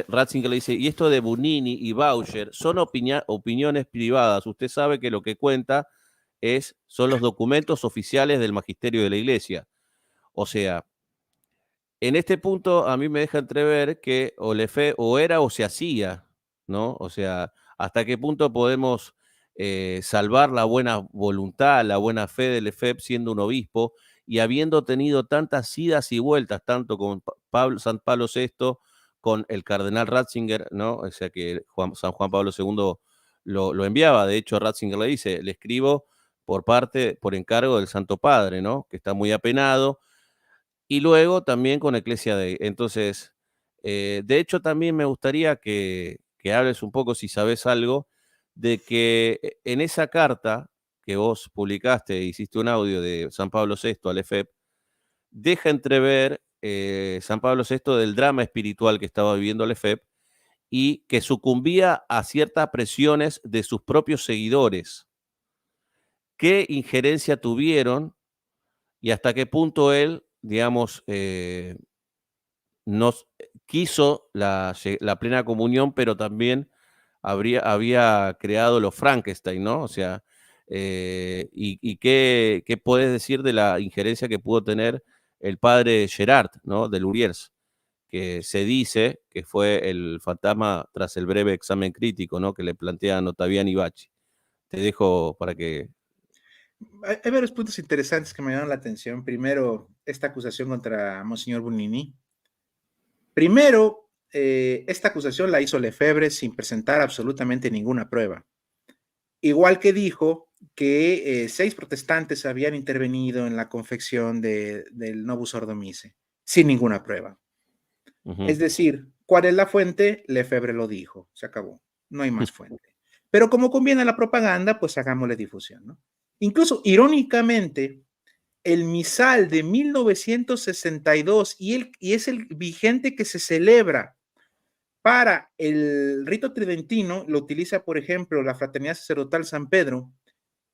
S1: Ratzinger le dice, y esto de Bunini y Baucher son opiniones privadas. Usted sabe que lo que cuenta son los documentos oficiales del magisterio de la Iglesia. O sea, en este punto a mí me deja entrever que o era o se hacía, ¿no? O sea, hasta qué punto podemos salvar la buena voluntad, la buena fe del EFEP siendo un obispo y habiendo tenido tantas idas y vueltas, tanto con San Pablo VI, con el cardenal Ratzinger, ¿no? O sea que San Juan Pablo II lo enviaba. De hecho, Ratzinger le dice, le escribo por encargo del Santo Padre, ¿no? Que está muy apenado. Y luego también con Ecclesia Dei. Entonces, de hecho, también me gustaría que hables un poco, si sabes algo, de que en esa carta que vos publicaste, hiciste un audio de San Pablo VI al EFEP, deja entrever San Pablo VI del drama espiritual que estaba viviendo el EFEP y que sucumbía a ciertas presiones de sus propios seguidores. ¿Qué injerencia tuvieron y hasta qué punto él, digamos, nos quiso la plena comunión, pero también había creado los Frankenstein, ¿no? O sea, y qué puedes decir de la injerencia que pudo tener el padre Gerard, ¿no? De Luriers, que se dice que fue el fantasma tras el breve examen crítico, ¿no? Que le plantean Ottaviani y Bacci. Te dejo para que...
S2: Hay varios puntos interesantes que me llaman la atención. Primero, esta acusación contra Monseñor Bugnini. Primero, esta acusación la hizo Lefebvre sin presentar absolutamente ninguna prueba. Igual que dijo que 6 protestantes habían intervenido en la confección del Novus Ordo Missae, sin ninguna prueba. Es decir, ¿cuál es la fuente? Lefebvre lo dijo, se acabó, no hay más fuente. Pero como conviene a la propaganda, pues hagámosle difusión, ¿no? Incluso, irónicamente, el misal de 1962 y es el vigente que se celebra para el rito tridentino, lo utiliza, por ejemplo, la Fraternidad Sacerdotal San Pedro,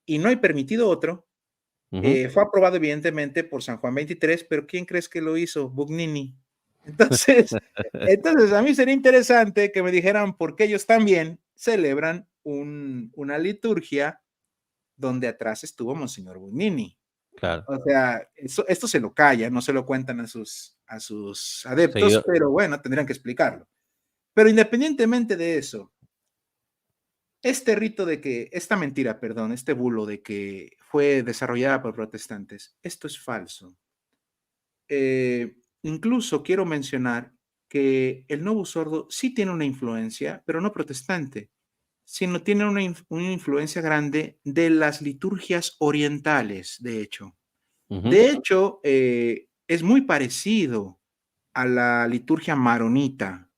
S2: y no hay permitido otro. Fue aprobado evidentemente por San Juan 23, pero ¿quién crees que lo hizo? Bugnini. Entonces, a mí sería interesante que me dijeran por qué ellos también celebran una liturgia donde atrás estuvo Monseñor Bugnini.
S1: Claro.
S2: O sea, esto se lo calla, no se lo cuentan a sus adeptos,
S1: Seguido.
S2: pero bueno, tendrían que explicarlo. Pero independientemente de eso, esta mentira, perdón, este bulo de que fue desarrollada por protestantes, esto es falso. Incluso quiero mencionar que el Novus Ordo sí tiene una influencia, pero no protestante, sino tiene una influencia grande de las liturgias orientales, de hecho. De hecho, es muy parecido a la liturgia maronita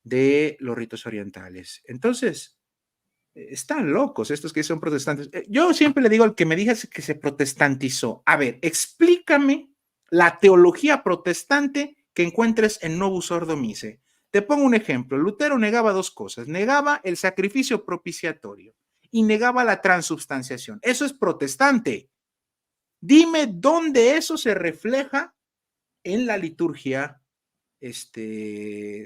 S2: de los ritos orientales. Entonces, están locos estos que son protestantes. Yo siempre le digo al que me digas que se protestantizó, a ver, explícame la teología protestante que encuentres en Novus Ordo Missae. Te pongo un ejemplo. Lutero negaba 2 cosas. Negaba el sacrificio propiciatorio y negaba la transubstanciación. Eso es protestante. Dime dónde eso se refleja en la liturgia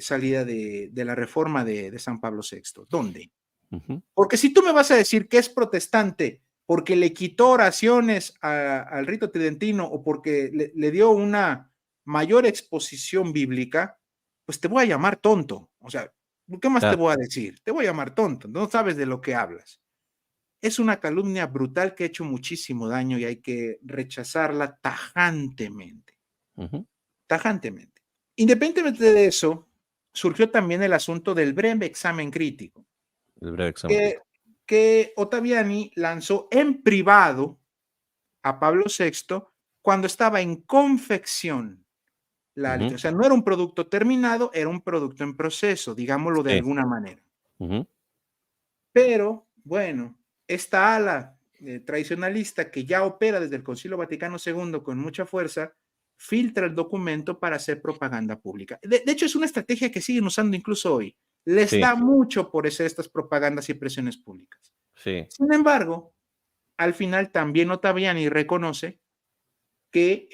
S2: salida de la reforma de San Pablo VI. ¿Dónde? Porque si tú me vas a decir que es protestante porque le quitó oraciones al rito tridentino o porque le dio una mayor exposición bíblica, pues te voy a llamar tonto. O sea, ¿qué más te voy a decir? Te voy a llamar tonto, no sabes de lo que hablas. Es una calumnia brutal que ha hecho muchísimo daño y hay que rechazarla tajantemente. Tajantemente. Independientemente de eso, surgió también el asunto del breve examen crítico.
S1: El breve examen crítico.
S2: Que Ottaviani lanzó en privado a Pablo VI cuando estaba en confección la liturgia. O sea, no era un producto terminado, era un producto en proceso, digámoslo de alguna manera. Pero, bueno, esta ala tradicionalista que ya opera desde el Concilio Vaticano II con mucha fuerza, filtra el documento para hacer propaganda pública. De hecho, es una estrategia que siguen usando incluso hoy. Les da mucho por hacer estas propagandas y presiones públicas. Sin embargo, al final también Ottaviani reconoce que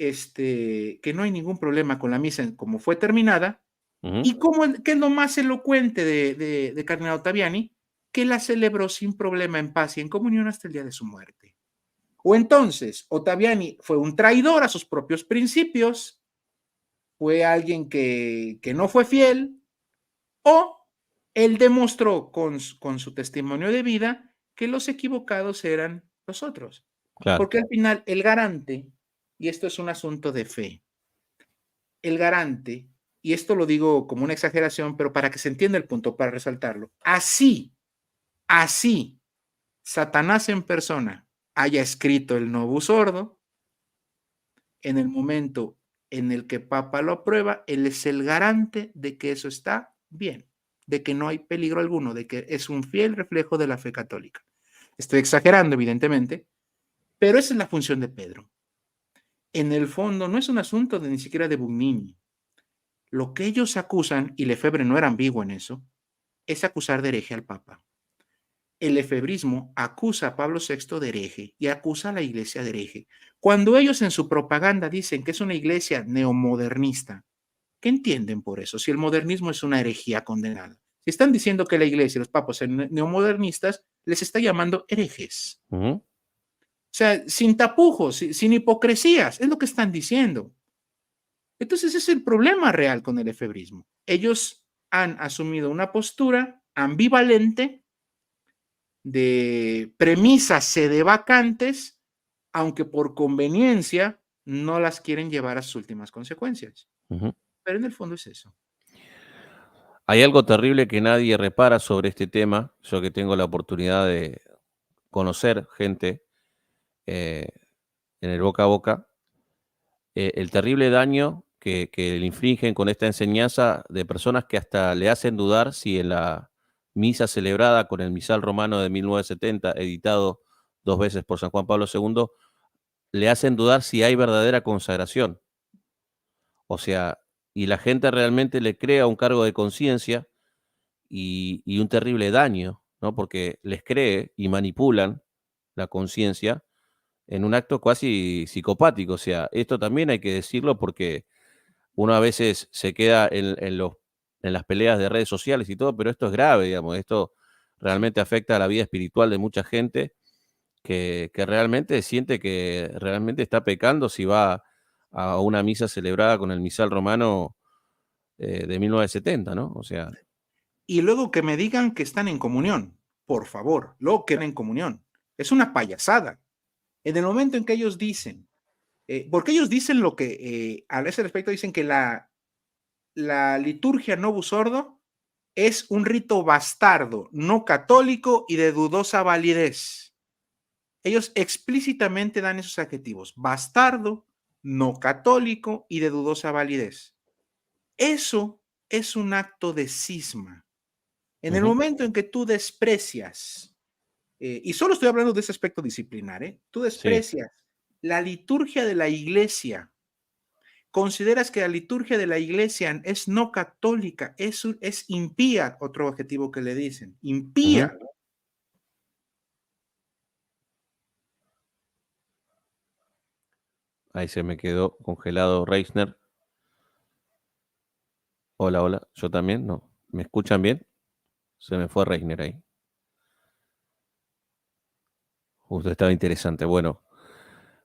S2: no hay ningún problema con la misa como fue terminada, y que es lo más elocuente de Cardenal Ottaviani, que la celebró sin problema, en paz y en comunión hasta el día de su muerte. O entonces, Ottaviani fue un traidor a sus propios principios, fue alguien que no fue fiel, o él demostró con su testimonio de vida que los equivocados eran los otros.
S1: Claro.
S2: Porque al final el garante, y esto es un asunto de fe, el garante, y esto lo digo como una exageración, pero para que se entienda el punto, para resaltarlo, así, Satanás en persona haya escrito el Novus Ordo, en el momento en el que Papa lo aprueba, él es el garante de que eso está bien, de que no hay peligro alguno, de que es un fiel reflejo de la fe católica. Estoy exagerando, evidentemente, pero esa es la función de Pedro. En el fondo, no es un asunto de ni siquiera de Bugnini. Lo que ellos acusan, y Lefebvre no era ambiguo en eso, es acusar de hereje al Papa. El lefebrismo acusa a Pablo VI de hereje y acusa a la iglesia de hereje. Cuando ellos en su propaganda dicen que es una iglesia neomodernista, ¿qué entienden por eso? Si el modernismo es una herejía condenada. Si están diciendo que la iglesia y los papas son neomodernistas, les está llamando herejes.
S1: Ujú.
S2: O sea, sin tapujos, sin hipocresías, es lo que están diciendo. Entonces, ese es el problema real con el efebrismo. Ellos han asumido una postura ambivalente de premisas sedevacantes, aunque por conveniencia no las quieren llevar a sus últimas consecuencias.
S1: Ujú.
S2: Pero en el fondo es eso.
S1: Hay algo terrible que nadie repara sobre este tema. Yo que tengo la oportunidad de conocer gente eh, en el boca a boca, el terrible daño que le infringen con esta enseñanza de personas que hasta le hacen dudar si en la misa celebrada con el misal romano de 1970, editado 2 veces por San Juan Pablo II, le hacen dudar si hay verdadera consagración. O sea, y la gente realmente le crea un cargo de conciencia y un terrible daño, ¿no? Porque les cree y manipulan la conciencia en un acto casi psicopático. O sea, esto también hay que decirlo porque uno a veces se queda en las peleas de redes sociales y todo, pero esto es grave, digamos. Esto realmente afecta a la vida espiritual de mucha gente que realmente siente que realmente está pecando si va a una misa celebrada con el misal romano de 1970, ¿no? O sea,
S2: Y luego que me digan que están en comunión, por favor, luego que están en comunión. Es una payasada. En el momento en que ellos dicen, porque ellos dicen lo que, a ese respecto dicen que la liturgia Novus Ordo es un rito bastardo, no católico y de dudosa validez. Ellos explícitamente dan esos adjetivos, bastardo, no católico y de dudosa validez. Eso es un acto de cisma. En el
S1: ujú,
S2: momento en que tú desprecias, y solo estoy hablando de ese aspecto disciplinar, tú
S1: sí.
S2: desprecias la liturgia de la iglesia, consideras que la liturgia de la iglesia es no católica, es impía, otro adjetivo que le dicen,
S1: Ujú.
S2: impía.
S1: Ahí se me quedó congelado Reisner. Hola, hola. Yo también, ¿no? ¿Me escuchan bien? Se me fue Reisner ahí. Justo estaba interesante. Bueno,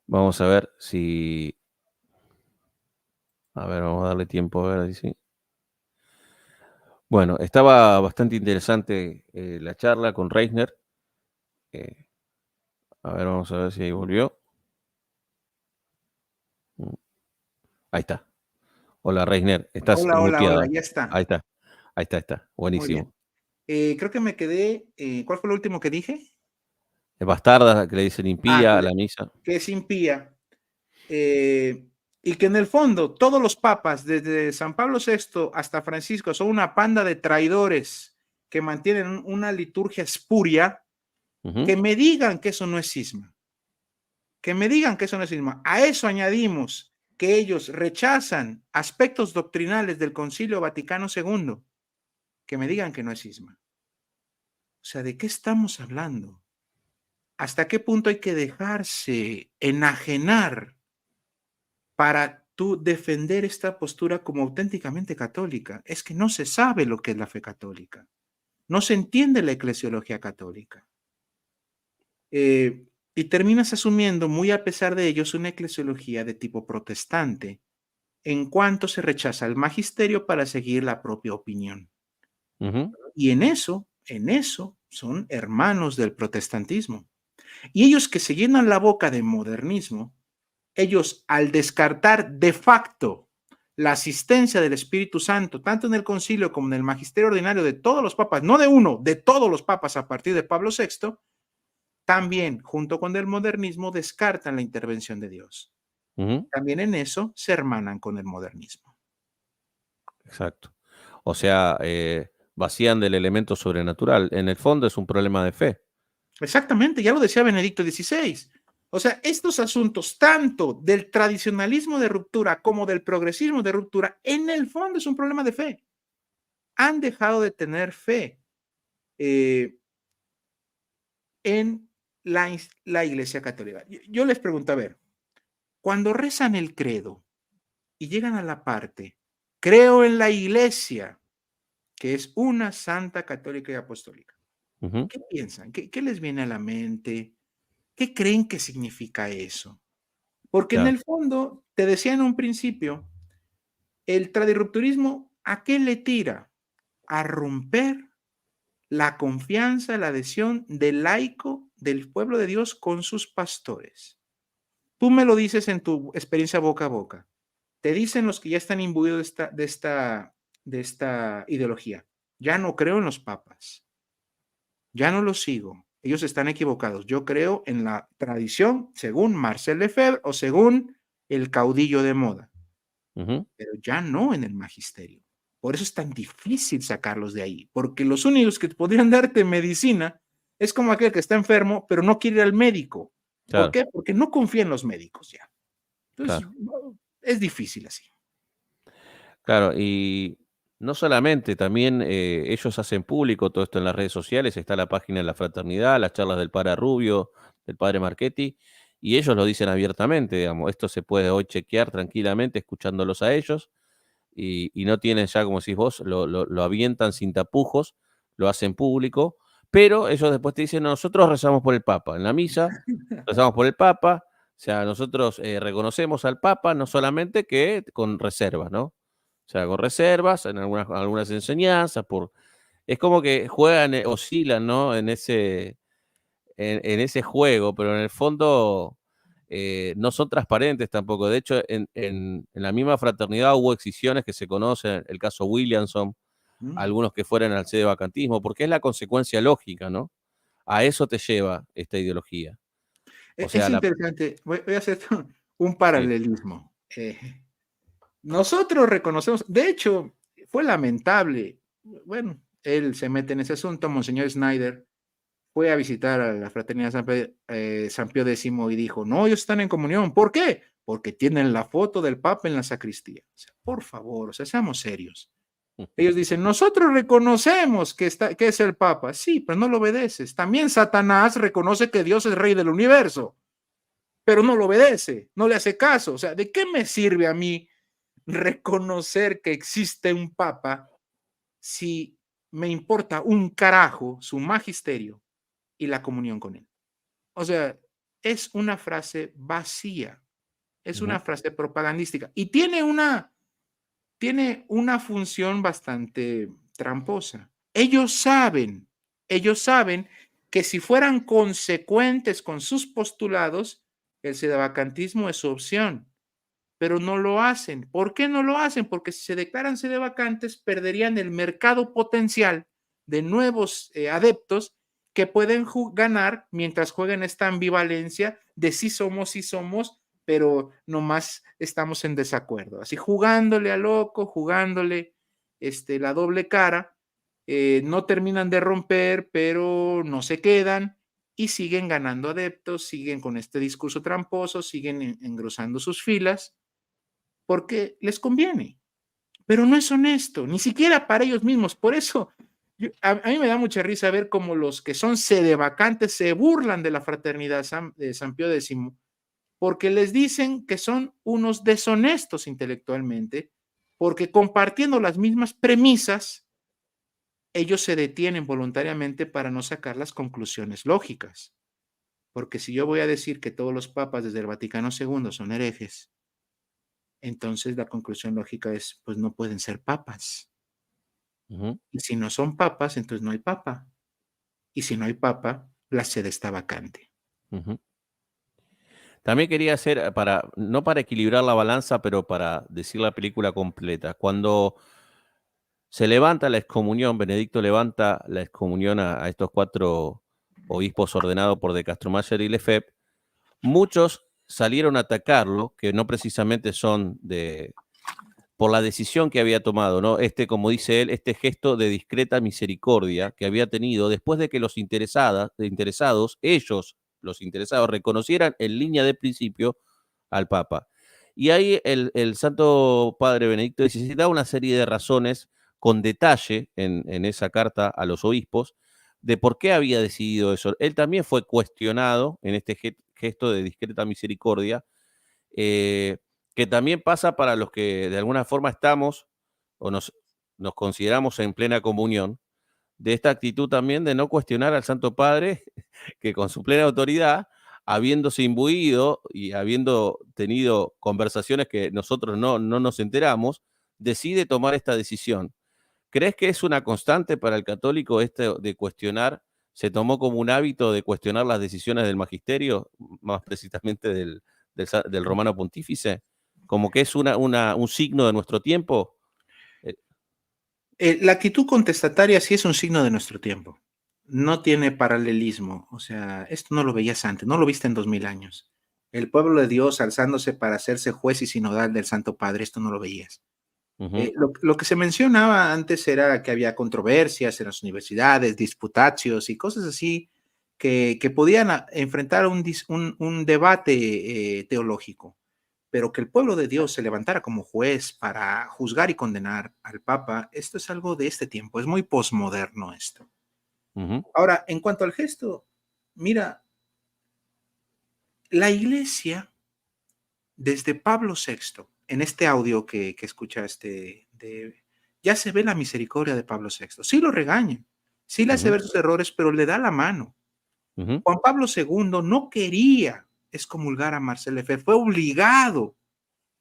S1: vamos a ver si. A ver, vamos a darle tiempo a ver. Dice. Bueno, estaba bastante interesante la charla con Reisner. eh, a ver, vamos a ver si ahí volvió. Mm, Ahí está. Hola, Reisner. Estás
S2: Hola, hola, hola,
S1: muteado.
S2: ya está.
S1: Ahí está. Ahí está, está.
S2: Muy bien.
S1: Buenísimo.
S2: Creo que me quedé, ¿cuál fue lo último que dije?
S1: Bastarda, que le dicen impía a la misa.
S2: Que es impía. eh, y que en el fondo todos los papas, desde San Pablo VI hasta Francisco, son una panda de traidores que mantienen una liturgia espuria,
S1: Ujú.
S2: que me digan que eso no es cisma, que me digan que eso no es cisma. A eso añadimos que ellos rechazan aspectos doctrinales del Concilio Vaticano II, que me digan que no es cisma. O sea, ¿de qué estamos hablando? ¿Hasta qué punto hay que dejarse enajenar para tú defender esta postura como auténticamente católica? Es que no se sabe lo que es la fe católica, no se entiende la eclesiología católica. Y terminas asumiendo, muy a pesar de ellos, una eclesiología de tipo protestante, en cuanto se rechaza el magisterio para seguir la propia opinión.
S1: Ujú.
S2: Y en eso son hermanos del protestantismo. Y ellos que se llenan la boca de modernismo, ellos al descartar de facto la asistencia del Espíritu Santo, tanto en el concilio como en el magisterio ordinario de todos los papas, no de uno, de todos los papas a partir de Pablo VI, también junto con el modernismo descartan la intervención de Dios.
S1: Ujú.
S2: También en eso se hermanan con el modernismo.
S1: Exacto. O sea, vacían del elemento sobrenatural. En el fondo es un problema de fe.
S2: Exactamente, ya lo decía Benedicto XVI. O sea, estos asuntos, tanto del tradicionalismo de ruptura como del progresismo de ruptura, en el fondo es un problema de fe. Han dejado de tener fe eh, en la Iglesia Católica. Yo les pregunto, a ver, cuando rezan el credo y llegan a la parte, creo en la Iglesia, que es una santa católica y apostólica,
S1: Ujú.
S2: ¿qué piensan? ¿Qué les viene a la mente? ¿Qué creen que significa eso? Porque en
S1: Claro.
S2: el fondo, te decía en un principio, el tradirupturismo, ¿a qué le tira? A romper la confianza, la adhesión del laico, del pueblo de Dios con sus pastores. Tú me lo dices en tu experiencia boca a boca. Te dicen los que ya están imbuidos de esta ideología. Ya no creo en los papas, ya no los sigo. Ellos están equivocados. Yo creo en la tradición según Marcel Lefebvre o según el caudillo de moda,
S1: Ujú.
S2: pero ya no en el magisterio. Por eso es tan difícil sacarlos de ahí, porque los únicos que podrían darte medicina es como aquel que está enfermo, pero no quiere ir al médico. ¿Por
S1: Claro,
S2: qué? Porque no confía en los médicos ya. Entonces,
S1: claro.
S2: no, es difícil así.
S1: Claro, y no solamente, también ellos hacen público todo esto en las redes sociales, está la página de la fraternidad, las charlas del padre Rubio, del padre Marchetti, y ellos lo dicen abiertamente, digamos, esto se puede hoy chequear tranquilamente escuchándolos a ellos, y no tienen ya, como decís vos, lo avientan sin tapujos, lo hacen público, pero ellos después te dicen, nosotros rezamos por el Papa, en la misa rezamos por el Papa, o sea, nosotros reconocemos al Papa, no solamente que con reservas, ¿no? O sea, con reservas en algunas enseñanzas, es como que juegan, oscilan, ¿no? En ese juego, pero en el fondo no son transparentes tampoco. De hecho, en la misma fraternidad hubo excisiones que se conocen, el caso Williamson,
S2: Mm.
S1: algunos que fueron al sedevacantismo, porque es la consecuencia lógica, ¿no? A eso te lleva esta ideología. O
S2: Es
S1: sea,
S2: interesante. Voy a hacer un
S1: sí.
S2: paralelismo. Nosotros reconocemos, de hecho, fue lamentable. Bueno, él se mete en ese asunto. Monseñor Snyder fue a visitar a la fraternidad San Pío X y dijo, no, ellos están en comunión. ¿Por qué? Porque tienen la foto del Papa en la sacristía. O sea, por favor, o sea, seamos serios. Ellos dicen, nosotros reconocemos que es el Papa. Sí, pero no lo obedeces. También Satanás reconoce que Dios es rey del universo, pero no lo obedece, no le hace caso. O sea, ¿de qué me sirve a mí reconocer que existe un Papa si me importa un carajo su magisterio y la comunión con él? O sea, es una frase vacía, es una
S1: Ujú.
S2: frase propagandística y tiene una función bastante tramposa. Ellos saben que si fueran consecuentes con sus postulados, el sedevacantismo es su opción, pero no lo hacen. ¿Por qué no lo hacen? Porque si se declaran sedevacantes, perderían el mercado potencial de nuevos adeptos que pueden ganar mientras jueguen esta ambivalencia de sí somos, pero nomás estamos en desacuerdo. Así jugándole a loco, jugándole la doble cara, no terminan de romper, pero no se quedan y siguen ganando adeptos, siguen con este discurso tramposo, siguen engrosando sus filas porque les conviene, pero no es honesto, ni siquiera para ellos mismos. Por eso a mí me da mucha risa ver cómo los que son sedevacantes se burlan de la fraternidad de San Pío X, porque les dicen que son unos deshonestos intelectualmente, porque compartiendo las mismas premisas, ellos se detienen voluntariamente para no sacar las conclusiones lógicas. Porque si yo voy a decir que todos los papas desde el Vaticano II son herejes, Entonces la conclusión lógica es, pues no pueden ser papas.
S1: Ujú,
S2: Y si no son papas, entonces no hay papa. Y si no hay papa, la sede está vacante.
S1: ujú. También quería hacer, no para equilibrar la balanza, pero para decir la película completa. Cuando se levanta la excomunión, Benedicto levanta la excomunión a estos 4 obispos ordenados por De Castromaller y Lefebvre, muchos salieron a atacarlo, que no precisamente son por la decisión que había tomado, ¿no? Como dice él, este gesto de discreta misericordia que había tenido después de que los interesados, ellos, los interesados, reconocieran en línea de principio al Papa. Y ahí el Santo Padre Benedicto XVI da una serie de razones con detalle en esa carta a los obispos de por qué había decidido eso. Él también fue cuestionado en este gesto de discreta misericordia, eh, que también pasa para los que de alguna forma estamos o nos consideramos en plena comunión, de esta actitud también de no cuestionar al Santo Padre, que con su plena autoridad, habiéndose imbuido y habiendo tenido conversaciones que nosotros no nos enteramos, decide tomar esta decisión. ¿Crees que es una constante para el católico este de cuestionar? ¿Se tomó como un hábito de cuestionar las decisiones del magisterio, más precisamente del romano pontífice? ¿Como que es un signo de nuestro tiempo? Eh,
S2: La actitud contestataria sí es un signo de nuestro tiempo. No tiene paralelismo. O sea, esto no lo veías antes, no lo viste en 2000 años. El pueblo de Dios alzándose para hacerse juez y sinodal del Santo Padre, esto no lo veías.
S1: Ujú,
S2: Lo que se mencionaba antes era que había controversias en las universidades, disputacios y cosas así que podían enfrentar un debate teológico, pero que el pueblo de Dios se levantara como juez para juzgar y condenar al Papa, esto es algo de este tiempo, es muy posmoderno esto.
S1: ujú,
S2: Ahora, en cuanto al gesto, mira, la iglesia, desde Pablo VI, en este audio que escuchaste, ya se ve la misericordia de Pablo VI. Sí lo regaña, sí le hace
S1: ujú,
S2: ver sus errores, pero le da la mano.
S1: ujú,
S2: Juan Pablo II no quería excomulgar a Marcel Lefebvre, fue obligado.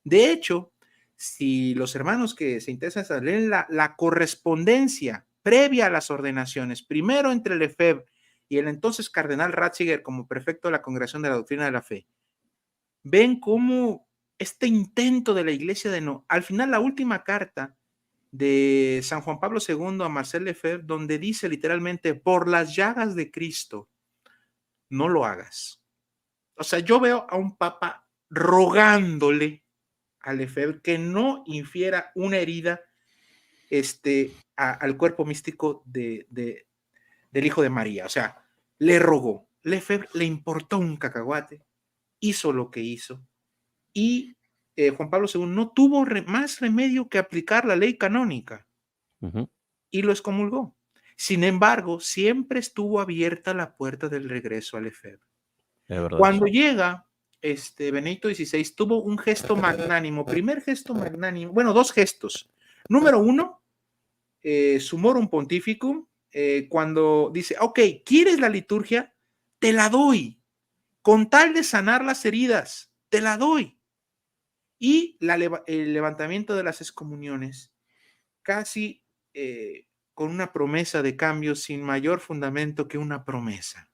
S2: De hecho, si los hermanos que se interesan leen la correspondencia previa a las ordenaciones, primero entre Lefebvre y el entonces cardenal Ratzinger como prefecto de la Congregación de la Doctrina de la Fe, ven cómo este intento de la iglesia de no, al final la última carta de San Juan Pablo II a Marcel Lefebvre, donde dice literalmente, por las llagas de Cristo, no lo hagas. O sea, yo veo a un papa rogándole a Lefebvre que no infiera una herida al cuerpo místico del hijo de María. O sea, le rogó. Lefebvre le importó un cacahuate, hizo lo que hizo y Juan Pablo II no tuvo más remedio que aplicar la ley canónica
S1: ujú.
S2: y lo excomulgó. Sin embargo, siempre estuvo abierta la puerta del regreso a Lefebvre.
S1: Es verdad.
S2: Cuando llega Benedicto XVI, tuvo un gesto magnánimo, primer gesto magnánimo, bueno, dos gestos. Número uno, Sumorum Pontificum, cuando dice, ok, ¿quieres la liturgia? Te la doy, con tal de sanar las heridas, te la doy. Y el levantamiento de las excomuniones, casi con una promesa de cambio sin mayor fundamento que una promesa.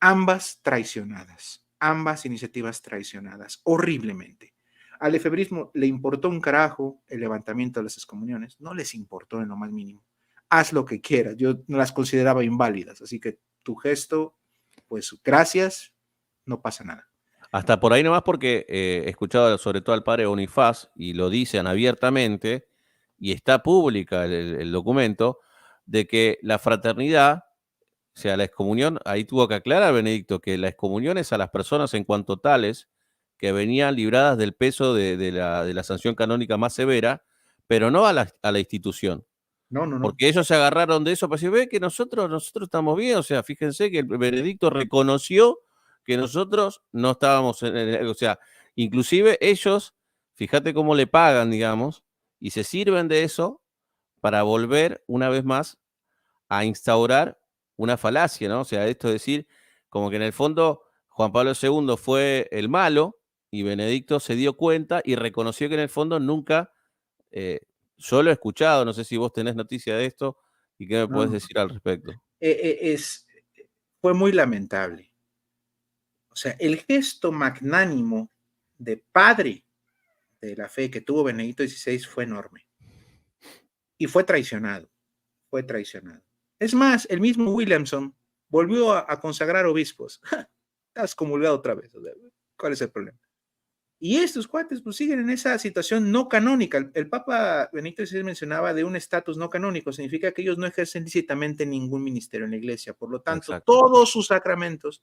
S2: Ambas traicionadas, ambas iniciativas traicionadas, horriblemente. Al efebrismo le importó un carajo el levantamiento de las excomuniones, no les importó en lo más mínimo. Haz lo que quieras, yo no las consideraba inválidas, así que tu gesto, pues gracias, no pasa nada.
S1: Hasta por ahí nomás porque he escuchado sobre todo al padre Bonifaz y lo dicen abiertamente y está pública el documento de que la fraternidad, o sea, la excomunión, ahí tuvo que aclarar Benedicto que la excomunión es a las personas en cuanto tales que venían libradas del peso de la sanción canónica más severa, pero no a la institución.
S2: No, no, no.
S1: Porque ellos se agarraron de eso para decir, ve que nosotros estamos bien, o sea, fíjense que el Benedicto reconoció que nosotros no estábamos o sea, inclusive ellos, fíjate cómo le pagan, digamos, y se sirven de eso para volver una vez más a instaurar una falacia, ¿no? O sea, esto es decir, como que en el fondo Juan Pablo II fue el malo y Benedicto se dio cuenta y reconoció que en el fondo nunca, yo lo he escuchado, no sé si vos tenés noticia de esto y qué me podés
S2: No,
S1: decir al respecto.
S2: fue muy lamentable. O sea, el gesto magnánimo de padre de la fe que tuvo Benedicto XVI fue enorme. Y fue traicionado, fue traicionado. Es más, el mismo Williamson volvió a consagrar obispos. Estás comulgado otra vez. O sea, ¿cuál es el problema? Y estos cuates pues siguen en esa situación no canónica. El Papa Benedicto XVI mencionaba de un estatus no canónico, significa que ellos no ejercen lícitamente ningún ministerio en la iglesia. Por lo tanto,
S1: Exacto.
S2: todos sus sacramentos,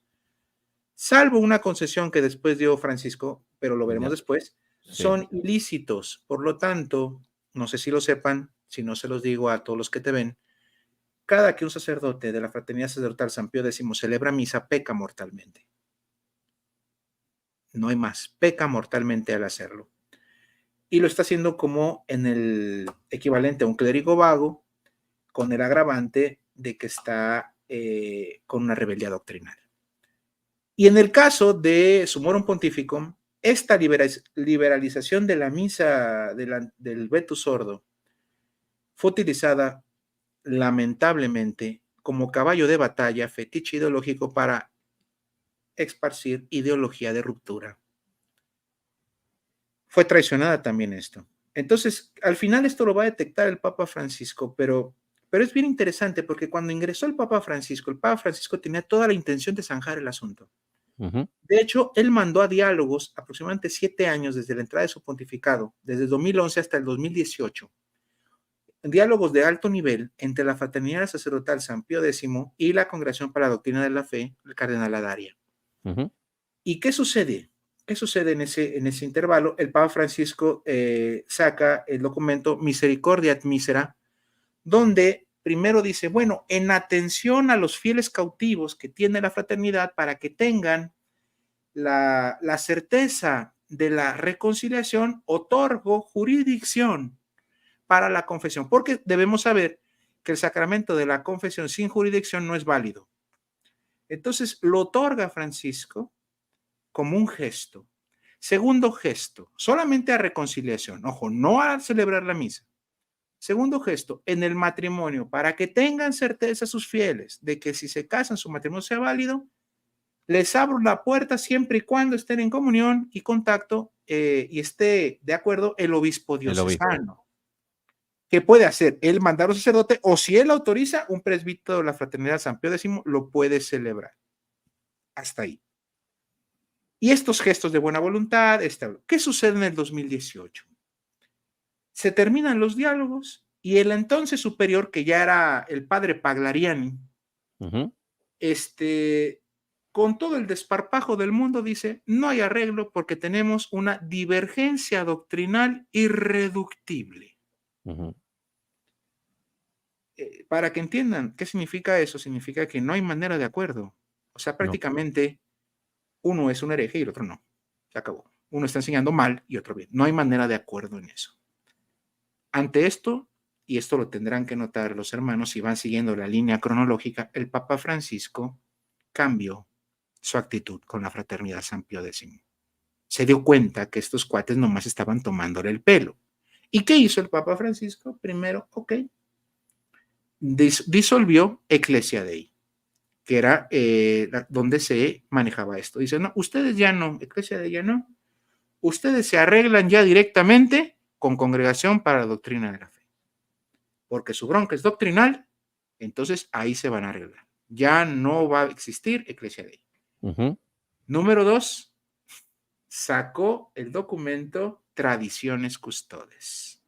S2: salvo una concesión que después dio Francisco, pero lo veremos
S1: Ya.
S2: después,
S1: Sí.
S2: son ilícitos. Por lo tanto, no sé si lo sepan, si no se los digo a todos los que te ven, cada que un sacerdote de la Fraternidad Sacerdotal San Pío X celebra misa, peca mortalmente. No hay más, peca mortalmente al hacerlo. Y lo está haciendo como en el equivalente a un clérigo vago, con el agravante de que está con una rebeldía doctrinal. Y en el caso de Summorum Pontificum, esta liberalización de la misa del Vetus Sordo fue utilizada lamentablemente como caballo de batalla, fetiche ideológico para esparcir ideología de ruptura. Fue traicionada también esto. Entonces, al final esto lo va a detectar el Papa Francisco, pero es bien interesante porque cuando ingresó el Papa Francisco tenía toda la intención de zanjar el asunto.
S1: Ujú.
S2: De hecho, él mandó a diálogos aproximadamente 7 años desde la entrada de su pontificado, desde el 2011 hasta el 2018, diálogos de alto nivel entre la Fraternidad Sacerdotal San Pío X y la Congregación para la Doctrina de la Fe, el Cardenal Adaria.
S1: Ujú.
S2: ¿Y qué sucede? ¿Qué sucede en ese intervalo? El Papa Francisco saca el documento Misericordia et Misera, donde primero dice, bueno, en atención a los fieles cautivos que tiene la fraternidad para que tengan la certeza de la reconciliación, otorgo jurisdicción para la confesión, porque debemos saber que el sacramento de la confesión sin jurisdicción no es válido. Entonces lo otorga Francisco como un gesto. Segundo gesto, solamente a reconciliación, ojo, no a celebrar la misa. Segundo gesto, en el matrimonio, para que tengan certeza sus fieles de que si se casan su matrimonio sea válido, les abro la puerta siempre y cuando estén en comunión y contacto y esté de acuerdo el obispo
S1: El obispo.
S2: diocesano. ¿Qué puede hacer? Él mandar a un sacerdote o si él autoriza, un presbítero de la Fraternidad San Pío X lo puede celebrar. Hasta ahí. Y estos gestos de buena voluntad, ¿qué sucede en el 2018? Se terminan los diálogos y el entonces superior, que ya era el padre Paglariani,
S1: Ujú.
S2: con todo el desparpajo del mundo, dice, no hay arreglo porque tenemos una divergencia doctrinal irreductible.
S1: Ujú.
S2: Para que entiendan qué significa eso, significa que no hay manera de acuerdo. O sea,
S1: No.
S2: prácticamente uno es un hereje y el otro no. Se acabó. Uno está enseñando mal y otro bien. No hay manera de acuerdo en eso. Ante esto, y esto lo tendrán que notar los hermanos si van siguiendo la línea cronológica, el Papa Francisco cambió su actitud con la Fraternidad San Pío X. Se dio cuenta que estos cuates nomás estaban tomándole el pelo. ¿Y qué hizo el Papa Francisco? Primero, disolvió Ecclesia Dei, que era donde se manejaba esto. Dice, no, ustedes ya no, Ecclesia Dei ya no, ustedes se arreglan ya directamente con Congregación para la Doctrina de la Fe, porque su bronca es doctrinal, entonces ahí se van a arreglar. Ya no va a existir Ecclesia Dei.
S1: Ujú.
S2: Número 2, sacó el documento Tradiciones Custodes,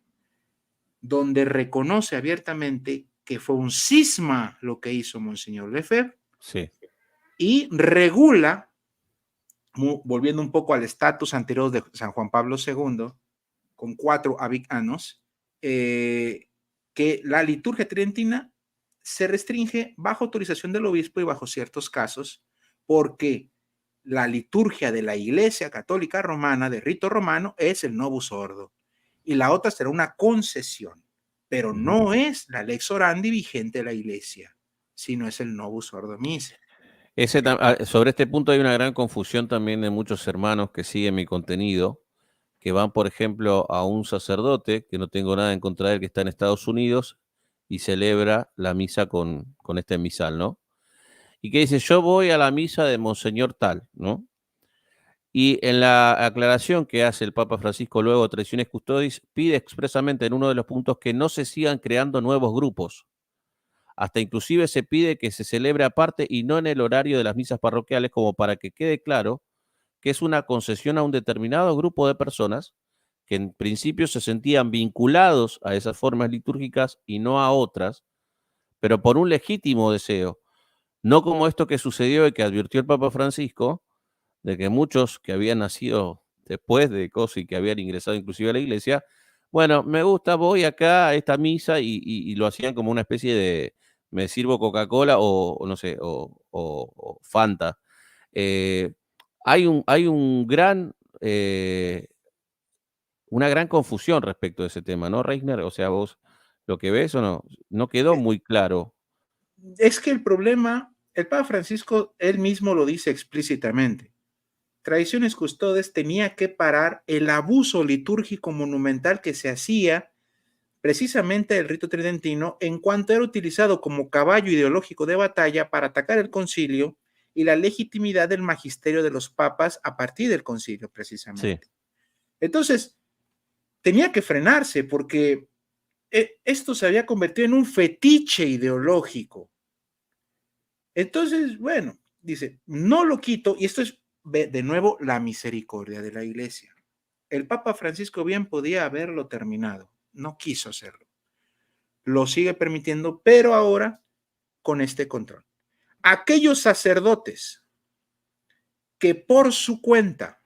S2: donde reconoce abiertamente que fue un cisma lo que hizo Monseñor Lefebvre
S1: Sí.
S2: y regula, volviendo un poco al estatus anterior de San Juan Pablo II, con 4 abicanos, que la liturgia tridentina se restringe bajo autorización del obispo y bajo ciertos casos, porque la liturgia de la Iglesia Católica Romana, de rito romano, es el Novus Ordo. Y la otra será una concesión, pero
S1: Ujú.
S2: no es la lex orandi vigente de la Iglesia, sino es el Novus Ordo Missae.
S1: Sobre este punto hay una gran confusión también de muchos hermanos que siguen mi contenido, que van, por ejemplo, a un sacerdote, que no tengo nada en contra de él, que está en Estados Unidos, y celebra la misa con este misal, ¿no? Y que dice, yo voy a la misa de Monseñor tal, ¿no? Y en la aclaración que hace el Papa Francisco luego de Traditionis Custodis, pide expresamente en uno de los puntos que no se sigan creando nuevos grupos. Hasta inclusive se pide que se celebre aparte y no en el horario de las misas parroquiales, como para que quede claro que es una concesión a un determinado grupo de personas que en principio se sentían vinculados a esas formas litúrgicas y no a otras, pero por un legítimo deseo. No como esto que sucedió y que advirtió el Papa Francisco, de que muchos que habían nacido después de Cosi, que habían ingresado inclusive a la iglesia, bueno, me gusta, voy acá a esta misa y lo hacían como una especie de, me sirvo Coca-Cola o no sé, o Fanta. Eh, hay un gran, una gran confusión respecto de ese tema, ¿no, Reisner? O sea, vos lo que ves o no, no quedó
S2: Eh,
S1: muy claro.
S2: Es que el problema, el Papa Francisco, él mismo lo dice explícitamente. Tradiciones Custodes tenía que parar el abuso litúrgico monumental que se hacía precisamente del rito tridentino en cuanto era utilizado como caballo ideológico de batalla para atacar el concilio y la legitimidad del magisterio de los papas a partir del concilio,
S1: Sí,
S2: precisamente. Entonces, tenía que frenarse porque esto se había convertido en un fetiche ideológico. Entonces, bueno, dice, no lo quito, y esto es de nuevo la misericordia de la iglesia. El Papa Francisco bien podía haberlo terminado, no quiso hacerlo. Lo sigue permitiendo, pero ahora con este control. Aquellos sacerdotes que por su cuenta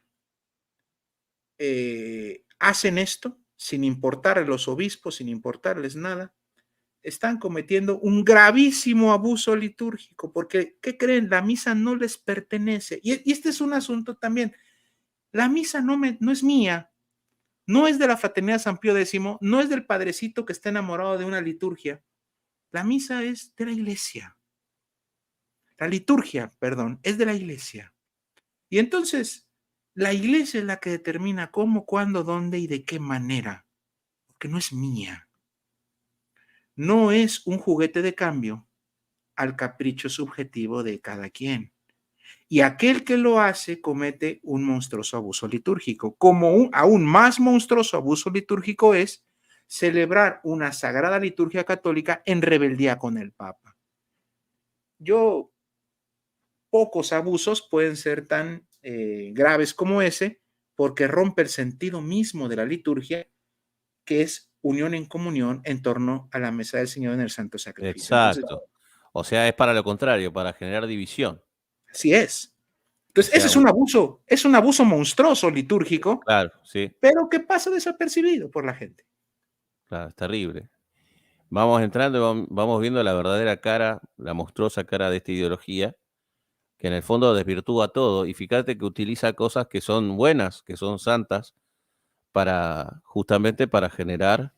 S2: hacen esto, sin importar a los obispos, sin importarles nada, están cometiendo un gravísimo abuso litúrgico, porque, ¿qué creen? La misa no les pertenece. Y este es un asunto también. La misa no es mía, no es de la Fraternidad San Pío X, no es del padrecito que está enamorado de una liturgia. La misa es de la iglesia. La liturgia, perdón, es de la iglesia. Y entonces, la iglesia es la que determina cómo, cuándo, dónde y de qué manera, porque no es mía. No es un juguete de cambio al capricho subjetivo de cada quien. Y aquel que lo hace comete un monstruoso abuso litúrgico. Como un aún más monstruoso abuso litúrgico es celebrar una sagrada liturgia católica en rebeldía con el Papa. Yo, pocos abusos pueden ser tan graves como ese, porque rompe el sentido mismo de la liturgia, que es unión en comunión en torno a la mesa del Señor en el Santo Sacrificio. Entonces,
S1: exacto. O sea, es para lo contrario, para generar división.
S2: así es.
S1: O
S2: Entonces, ese
S1: sea,
S2: es un abuso monstruoso litúrgico,
S1: claro, sí,
S2: pero que pasa desapercibido por la gente.
S1: claro, es terrible. Vamos entrando y vamos viendo la verdadera cara, la monstruosa cara de esta ideología, que en el fondo desvirtúa todo. Y fíjate que utiliza cosas que son buenas, que son santas, para justamente para generar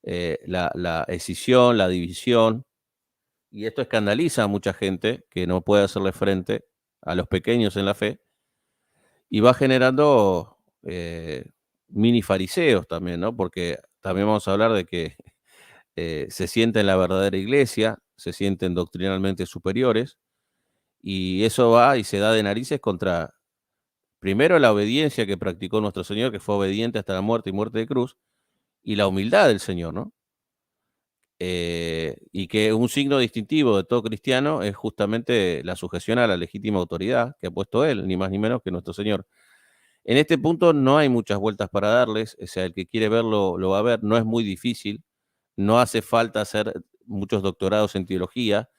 S1: la escisión, la división. Y esto escandaliza a mucha gente que no puede hacerle frente a los pequeños en la fe y va generando mini fariseos también, ¿no? Porque también vamos a hablar de que se sienten la verdadera iglesia, se sienten doctrinalmente superiores, y eso va y se da de narices contra, primero, la obediencia que practicó nuestro Señor, que fue obediente hasta la muerte y muerte de cruz, y la humildad del Señor, ¿no? Y que un signo distintivo de todo cristiano es justamente la sujeción a la legítima autoridad que ha puesto Él, ni más ni menos que nuestro Señor. En este punto no hay muchas vueltas para darles, o sea, el que quiere verlo lo va a ver, no es muy difícil, no hace falta hacer muchos doctorados en teología,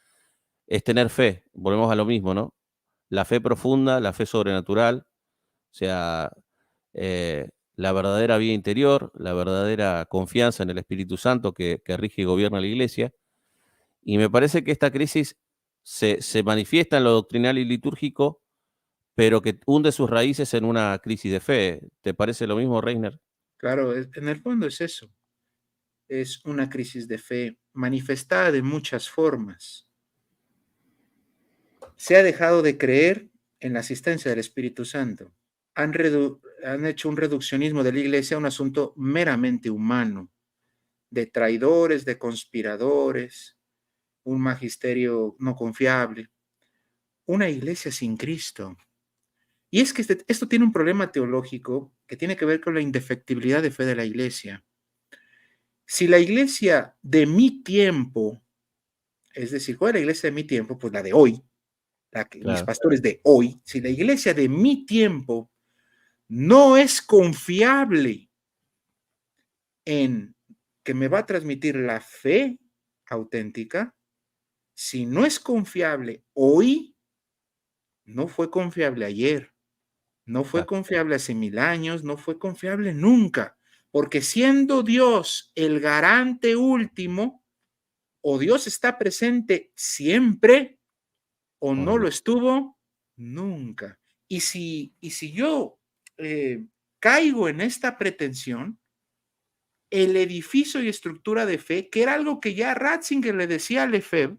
S1: es tener fe, volvemos a lo mismo, ¿no? La fe profunda, la fe sobrenatural, o sea, la verdadera vida interior, la verdadera confianza en el Espíritu Santo que rige y gobierna la Iglesia. Y me parece que esta crisis se manifiesta en lo doctrinal y litúrgico, pero que hunde sus raíces en una crisis de fe. ¿Te parece lo mismo, Reiner?
S2: Claro, en el fondo es eso. Es una crisis de fe manifestada de muchas formas. Se ha dejado de creer en la asistencia del Espíritu Santo. Han hecho un reduccionismo de la iglesia a un asunto meramente humano, de traidores, de conspiradores, un magisterio no confiable, una iglesia sin Cristo. Y es que esto tiene un problema teológico que tiene que ver con la indefectibilidad de fe de la iglesia. Si la iglesia de mi tiempo, es decir, ¿cuál es la iglesia de mi tiempo? Pues la de hoy, mis
S1: Claro.
S2: pastores de hoy. Si la iglesia de mi tiempo no es confiable en que me va a transmitir la fe auténtica, si no es confiable hoy, no fue confiable ayer, no fue
S1: Claro.
S2: confiable hace 1000 años, no fue confiable nunca, porque siendo Dios el garante último, o Dios está presente siempre, o
S1: O
S2: no
S1: no.
S2: lo estuvo nunca. Y si yo caigo en esta pretensión, el edificio y estructura de fe, que era algo que ya Ratzinger le decía a Lefebvre,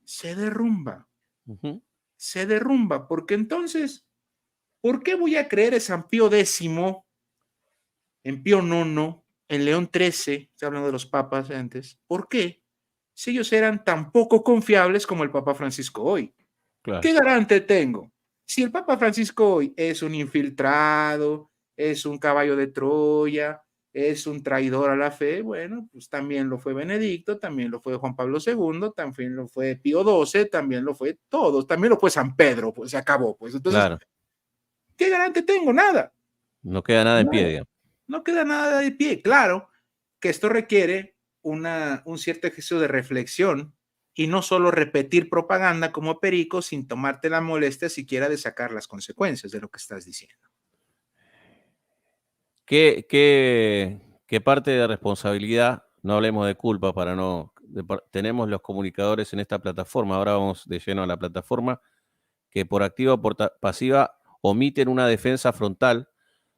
S2: se derrumba.
S1: Ujú.
S2: Se derrumba, porque entonces, ¿por qué voy a creer en San Pío X, en Pío IX, en León XIII, estoy hablando de los papas antes? ¿Por qué? Si ellos eran tan poco confiables como el Papa Francisco hoy.
S1: Claro.
S2: ¿Qué garante tengo? Si el Papa Francisco hoy es un infiltrado, es un caballo de Troya, es un traidor a la fe, bueno, pues también lo fue Benedicto, también lo fue Juan Pablo II, también lo fue Pío XII, también lo fue todos, también lo fue San Pedro, pues se acabó, pues. Entonces,
S1: Claro.
S2: ¿qué garante tengo? Nada,
S1: No queda nada en pie,
S2: nada.
S1: digamos.
S2: No queda nada de pie. Claro que esto requiere un cierto ejercicio de reflexión y no solo repetir propaganda como perico sin tomarte la molestia siquiera de sacar las consecuencias de lo que estás diciendo.
S1: ¿Qué parte de responsabilidad, no hablemos de culpa para no, tenemos los comunicadores en esta plataforma? Ahora vamos de lleno a la plataforma, que por activa o por pasiva omiten una defensa frontal.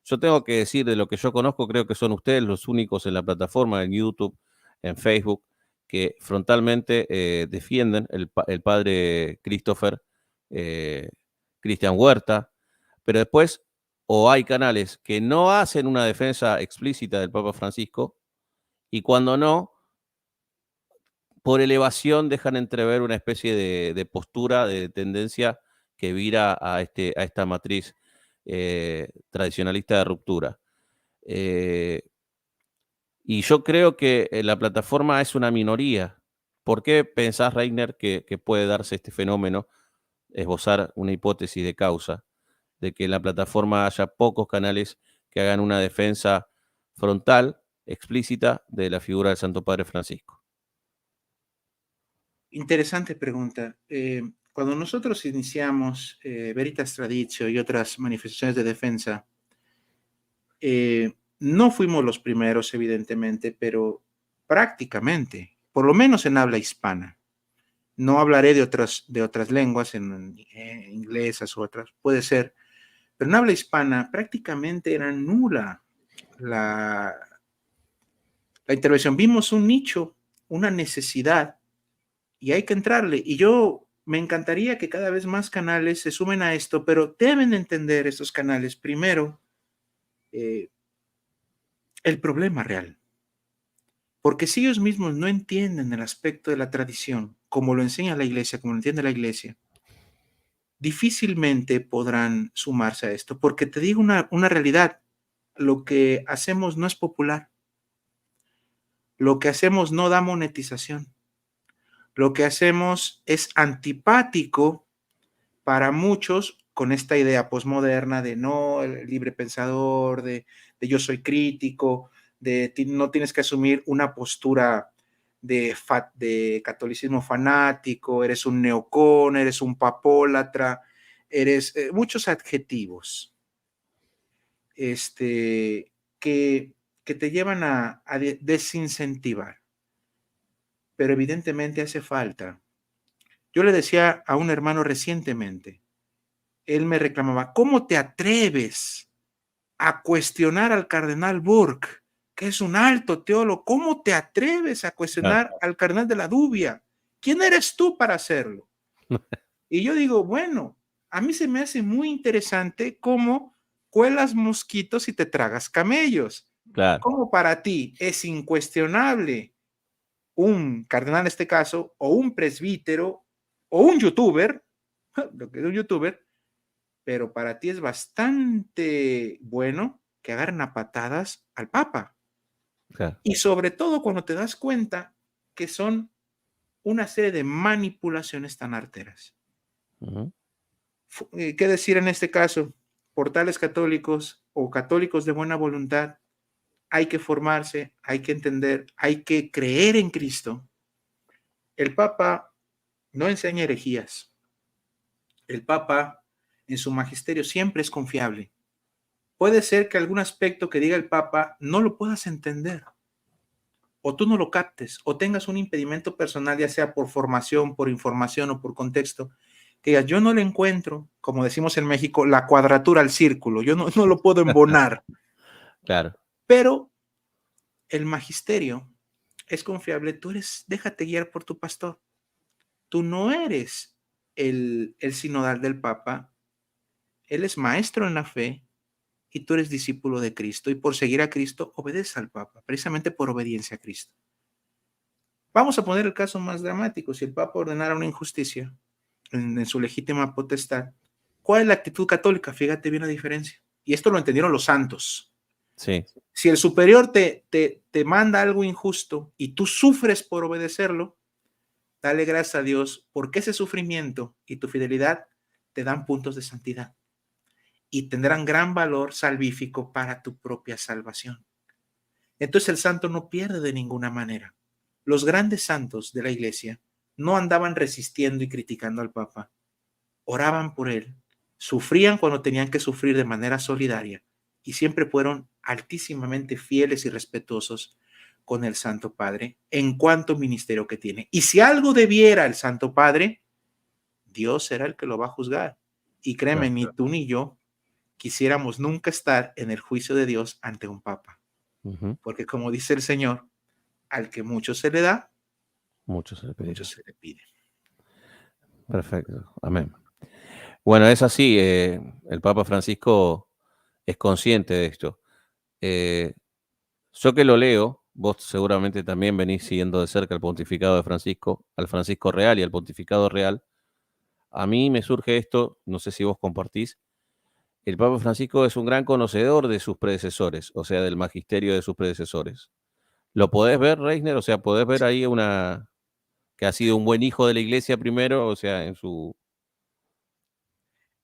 S1: Yo tengo que decir, de lo que yo conozco, creo que son ustedes los únicos en la plataforma, en YouTube, en Facebook, que frontalmente defienden el padre Christopher, eh, Cristian Huerta, pero después o hay canales que no hacen una defensa explícita del Papa Francisco y cuando no, por elevación dejan entrever una especie de postura, de tendencia que vira a esta matriz tradicionalista de ruptura. Y yo creo que la plataforma es una minoría. ¿Por qué pensás, Reiner, que puede darse este fenómeno, esbozar una hipótesis de causa, de que en la plataforma haya pocos canales que hagan una defensa frontal, explícita, de la figura del Santo Padre Francisco?
S2: Interesante pregunta. Cuando nosotros iniciamos Veritas Traditio y otras manifestaciones de defensa, no fuimos los primeros, evidentemente, pero prácticamente, por lo menos en habla hispana. No hablaré de otras lenguas, en inglesas u otras, puede ser, pero en habla hispana prácticamente era nula la, la intervención. Vimos un nicho, una necesidad, y hay que entrarle. Y yo me encantaría que cada vez más canales se sumen a esto, pero deben entender estos canales, primero, el problema real. Porque si ellos mismos no entienden el aspecto de la tradición, como lo enseña la iglesia, como lo entiende la iglesia, difícilmente podrán sumarse a esto, porque te digo una realidad, lo que hacemos no es popular, lo que hacemos no da monetización, lo que hacemos es antipático para muchos con esta idea posmoderna de no, el libre pensador, de yo soy crítico, de no tienes que asumir una postura de catolicismo fanático, eres un neocón, eres un papólatra, eres muchos adjetivos que, que te llevan a desincentivar, pero evidentemente hace falta. Yo le decía a un hermano recientemente, él me reclamaba, ¿cómo te atreves a cuestionar al cardenal Burke, que es un alto teólogo? ¿Cómo te atreves a
S1: Claro.
S2: cuestionar al cardenal de la Dubia? ¿Quién eres tú para hacerlo? Y yo digo, bueno, a mí se me hace muy interesante cómo cuelas mosquitos y te tragas camellos.
S1: Claro,
S2: Como para ti es incuestionable un cardenal en este caso, o un presbítero, o un youtuber, lo que es un youtuber, pero para ti es bastante bueno que agarren a patadas al Papa.
S1: claro.
S2: Y sobre todo cuando te das cuenta que son una serie de manipulaciones tan arteras.
S1: Ujú.
S2: ¿Qué decir en este caso? Portales católicos o católicos de buena voluntad, hay que formarse, hay que entender, hay que creer en Cristo. El Papa no enseña herejías. El Papa en su magisterio siempre es confiable. Puede ser que algún aspecto que diga el Papa no lo puedas entender, o tú no lo captes, o tengas un impedimento personal, ya sea por formación, por información o por contexto, que digas, yo no le encuentro, como decimos en México, la cuadratura al círculo, yo no lo puedo embonar,
S1: Claro,
S2: pero el magisterio es confiable, déjate guiar por tu pastor, tú no eres el sinodal del Papa, él es maestro en la fe y tú eres discípulo de Cristo y por seguir a Cristo obedeces al Papa, precisamente por obediencia a Cristo. Vamos a poner el caso más dramático, si el Papa ordenara una injusticia en su legítima potestad, ¿cuál es la actitud católica? Fíjate bien la diferencia. Y esto lo entendieron los santos.
S1: sí,
S2: Si el superior te manda algo injusto y tú sufres por obedecerlo, dale gracias a Dios porque ese sufrimiento y tu fidelidad te dan puntos de santidad y tendrán gran valor salvífico para tu propia salvación. Entonces el santo no pierde de ninguna manera. Los grandes santos de la iglesia no andaban resistiendo y criticando al Papa, oraban por él, sufrían cuando tenían que sufrir de manera solidaria y siempre fueron altísimamente fieles y respetuosos con el Santo Padre en cuanto ministerio que tiene. Y si algo debiera el Santo Padre, Dios será el que lo va a juzgar. Y créeme,
S1: claro.
S2: ni tú ni yo quisiéramos nunca estar en el juicio de Dios ante un papa,
S1: Ujú.
S2: porque como dice el Señor, al que mucho se le da,
S1: Mucho se le
S2: mucho
S1: pedirá.
S2: se le pide.
S1: Perfecto, amén. Bueno, es así, el Papa Francisco es consciente de esto. Eh, yo que lo leo, vos seguramente también venís siguiendo de cerca el pontificado de Francisco, al Francisco Real y al pontificado real. A mí me surge esto, no sé si vos compartís, el Papa Francisco es un gran conocedor de sus predecesores, o sea, del magisterio de sus predecesores. ¿Lo podés ver, Reisner? O sea, podés ver ahí una que ha sido un buen hijo de la iglesia primero, o sea, en su...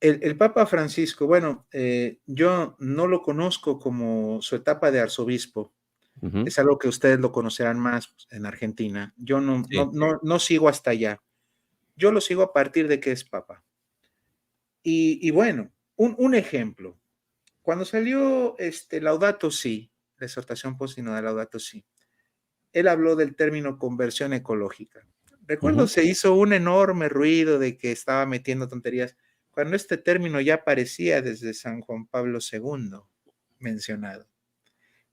S2: El Papa Francisco, bueno, yo no lo conozco como su etapa de arzobispo.
S1: Ujú,
S2: Es algo que ustedes lo conocerán más en Argentina. Yo
S1: sí,
S2: no sigo hasta allá. Yo lo sigo a partir de que es Papa. Y bueno, un ejemplo. Cuando salió Laudato Si, la exhortación post-sinodal Laudato Si, él habló del término conversión ecológica. Recuerdo
S1: ujú,
S2: se hizo un enorme ruido de que estaba metiendo tonterías, cuando este término ya aparecía desde San Juan Pablo II mencionado.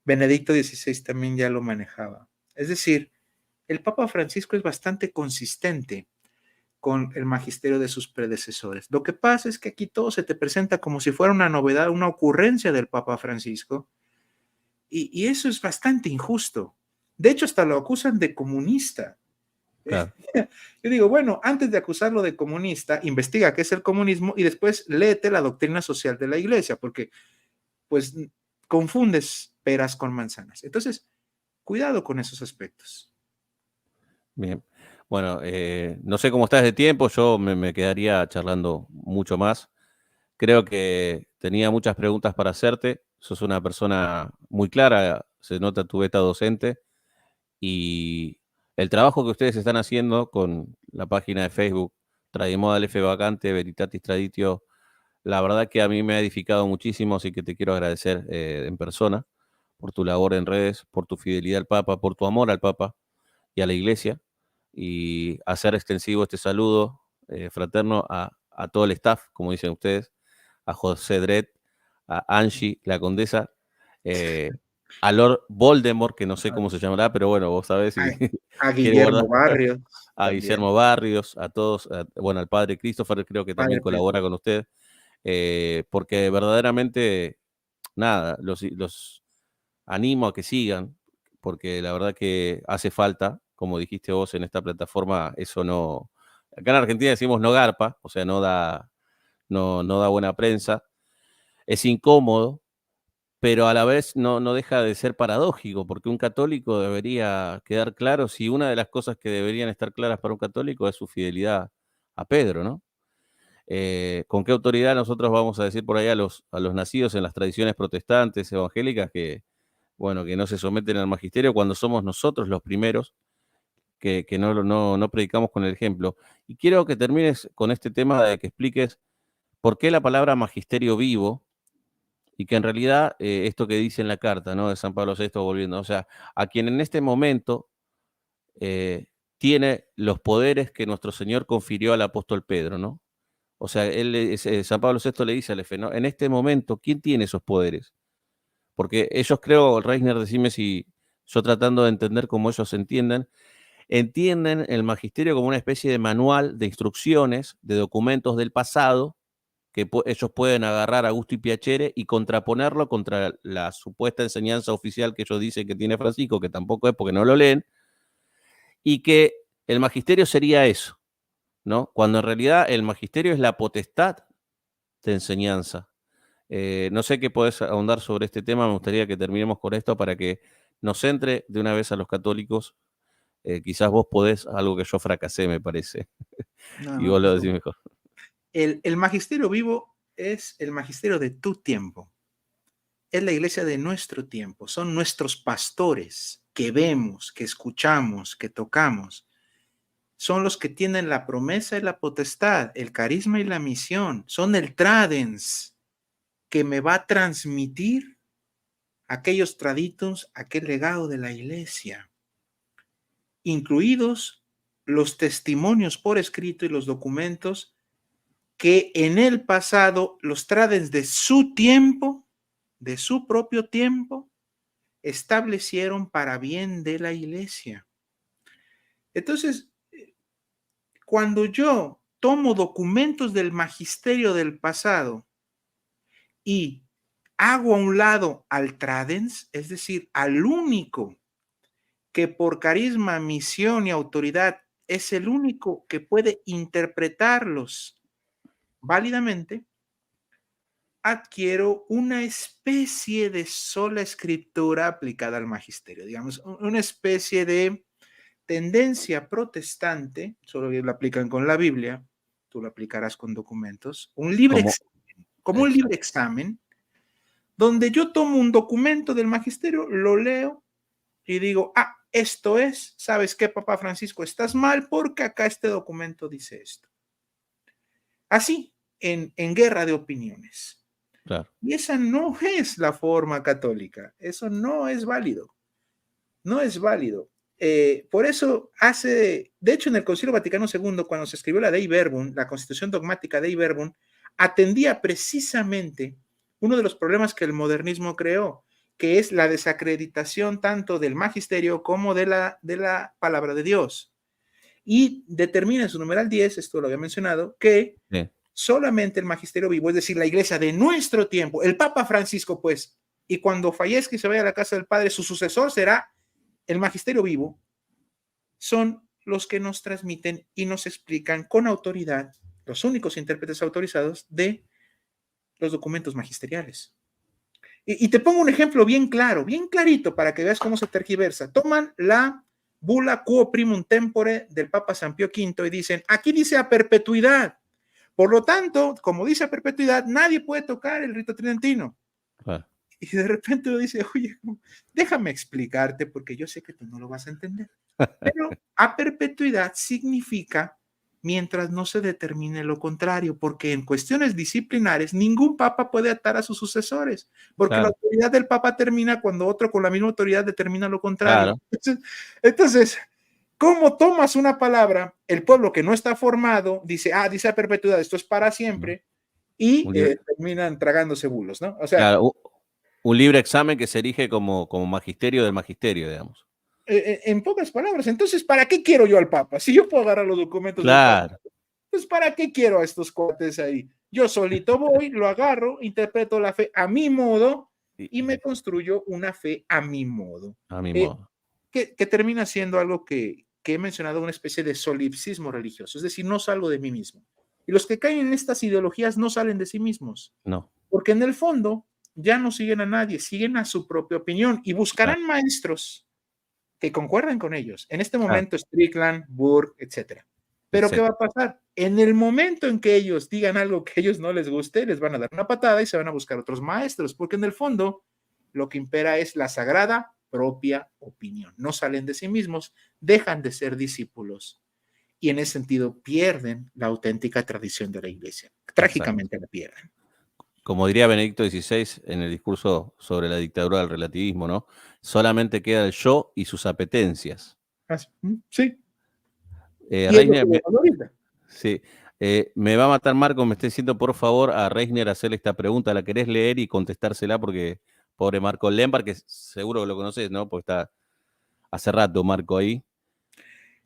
S2: Benedicto XVI también ya lo manejaba. Es decir, el Papa Francisco es bastante consistente con el magisterio de sus predecesores. Lo que pasa es que aquí todo se te presenta como si fuera una novedad, una ocurrencia del Papa Francisco, y eso es bastante injusto. De hecho, hasta lo acusan de comunista.
S1: claro.
S2: Yo digo, bueno, antes de acusarlo de comunista, investiga qué es el comunismo y después léete la doctrina social de la iglesia, porque pues confundes peras con manzanas. Entonces, cuidado con esos aspectos.
S1: Bien. Bueno, no sé cómo estás de tiempo, yo me quedaría charlando mucho más. Creo que tenía muchas preguntas para hacerte. Sos una persona muy clara, se nota tu beta docente y el trabajo que ustedes están haciendo con la página de Facebook Tradimodal F Vacante, Veritatis Traditio, la verdad que a mí me ha edificado muchísimo, así que te quiero agradecer en persona por tu labor en redes, por tu fidelidad al Papa, por tu amor al Papa y a la Iglesia, y hacer extensivo este saludo fraterno a todo el staff, como dicen ustedes, a José Dret, a Angie, la condesa, a Lord Voldemort, que no sé cómo se llamará, pero bueno, vos sabés si
S2: A
S1: quiere guardar,
S2: Guillermo Barrios
S1: a
S2: también.
S1: Guillermo Barrios, a todos, bueno, al padre Christopher creo que también
S2: Padre
S1: colabora con usted, porque verdaderamente, nada, los animo a que sigan, porque la verdad que hace falta, como dijiste vos en esta plataforma, eso no, acá en Argentina decimos no garpa, o sea, no da buena prensa, es incómodo, pero a la vez no deja de ser paradójico, porque un católico debería quedar claro, si una de las cosas que deberían estar claras para un católico es su fidelidad a Pedro, ¿no? ¿Con qué autoridad nosotros vamos a decir por ahí a los nacidos en las tradiciones protestantes, evangélicas, que, bueno, que no se someten al magisterio cuando somos nosotros los primeros que no predicamos con el ejemplo? Y quiero que termines con este tema de que expliques por qué la palabra magisterio vivo y que en realidad esto que dice en la carta, ¿no? De San Pablo VI volviendo, o sea, a quien en este momento tiene los poderes que nuestro Señor confirió al apóstol Pedro, ¿no? O sea, San Pablo VI le dice al F, ¿no? En este momento, ¿quién tiene esos poderes? Porque ellos creo, Reisner, decime si yo tratando de entender cómo ellos entienden el magisterio como una especie de manual de instrucciones, de documentos del pasado, que ellos pueden agarrar a gusto y piacere y contraponerlo contra la supuesta enseñanza oficial que ellos dicen que tiene Francisco, que tampoco es porque no lo leen, y que el magisterio sería eso, ¿no? Cuando en realidad el magisterio es la potestad de enseñanza. No sé qué podés ahondar sobre este tema, me gustaría que terminemos con esto para que nos entre de una vez a los católicos. Quizás vos podés, algo que yo fracasé, me parece,
S2: No,
S1: y
S2: no,
S1: vos lo decís mejor.
S2: el magisterio vivo es el magisterio de tu tiempo. Es la iglesia de nuestro tiempo. Son nuestros pastores que vemos, que escuchamos, que tocamos. Son los que tienen la promesa y la potestad, el carisma y la misión. Son el tradens que me va a transmitir aquellos traditos, aquel legado de la iglesia, incluidos los testimonios por escrito y los documentos que en el pasado los tradens de su tiempo, de su propio tiempo, establecieron para bien de la iglesia. Entonces, cuando yo tomo documentos del magisterio del pasado y hago a un lado al tradens, es decir, al único que por carisma, misión y autoridad es el único que puede interpretarlos válidamente, adquiero una especie de sola escritura aplicada al magisterio, digamos, una especie de tendencia protestante, solo que lo aplican con la Biblia, tú lo aplicarás con documentos, un libre
S1: Como,
S2: examen, como un libre
S1: exacto.
S2: examen, donde yo tomo un documento del magisterio, lo leo y digo, ah, esto es, ¿sabes qué, Papa Francisco? Estás mal porque acá este documento dice esto. Así, en guerra de opiniones.
S1: Claro.
S2: Y esa no es la forma católica, eso no es válido, no es válido. Por eso de hecho en el Concilio Vaticano II, cuando se escribió la Dei Verbum, la Constitución Dogmática Dei Verbum, atendía precisamente uno de los problemas que el modernismo creó, que es la desacreditación tanto del magisterio como de la palabra de Dios. Y determina en su numeral 10, esto lo había mencionado, que
S1: Sí.
S2: solamente el magisterio vivo, es decir, la iglesia de nuestro tiempo, el Papa Francisco, pues, y cuando fallezca y se vaya a la casa del Padre, su sucesor será el magisterio vivo, son los que nos transmiten y nos explican con autoridad, los únicos intérpretes autorizados de los documentos magisteriales. Y te pongo un ejemplo bien claro, bien clarito, para que veas cómo se tergiversa. Toman la bula quo primum tempore del Papa San Pío V y dicen, aquí dice a perpetuidad. Por lo tanto, como dice a perpetuidad, nadie puede tocar el rito tridentino.
S1: Claro.
S2: Y de repente uno dice, oye, déjame explicarte porque yo sé que tú no lo vas a entender. Pero a perpetuidad significa mientras no se determine lo contrario, porque en cuestiones disciplinares ningún papa puede atar a sus sucesores, porque la
S1: Claro,
S2: autoridad del papa termina cuando otro con la misma autoridad determina lo contrario.
S1: claro.
S2: Entonces, ¿cómo tomas una palabra? El pueblo que no está formado dice, ah, dice a perpetuidad, esto es para siempre, y terminan tragándose bulos, ¿no? O sea,
S1: Claro, Un libre examen que se erige como magisterio del magisterio, digamos.
S2: En pocas palabras, entonces, ¿para qué quiero yo al Papa? Si yo puedo agarrar los documentos del Papa,
S1: Claro.
S2: pues ¿para qué quiero a estos cuates ahí? Yo solito voy, lo agarro, interpreto la fe a mi modo y me construyo una fe a mi modo.
S1: A mi modo.
S2: Que termina siendo algo que he mencionado, una especie de solipsismo religioso, es decir, no salgo de mí mismo. Y los que caen en estas ideologías no salen de sí mismos,
S1: No.
S2: porque en el fondo ya no siguen a nadie, siguen a su propia opinión y buscarán
S1: Claro.
S2: maestros que concuerden con ellos. En este
S1: Claro.
S2: momento, Strickland, Burke, etcétera. Pero ¿qué va
S1: Etcétera.
S2: a pasar? En el momento en que ellos digan algo que a ellos no les guste, les van a dar una patada y se van a buscar otros maestros, porque en el fondo lo que impera es la sagrada propia opinión. No salen de sí mismos, dejan de ser discípulos y en ese sentido pierden la auténtica tradición de la iglesia.
S1: Exacto.
S2: Trágicamente la pierden.
S1: Como diría Benedicto XVI en el discurso sobre la dictadura del relativismo, ¿no? Solamente queda el yo y sus apetencias.
S2: Sí. Y es lo que
S1: Reiner,
S2: vemos ahorita.
S1: sí, me va a matar Marco, me está diciendo por favor a Reiner hacerle esta pregunta, ¿la querés leer y contestársela? Porque pobre Marco Lempar, que seguro que lo conoces, ¿no? Porque está hace rato Marco ahí.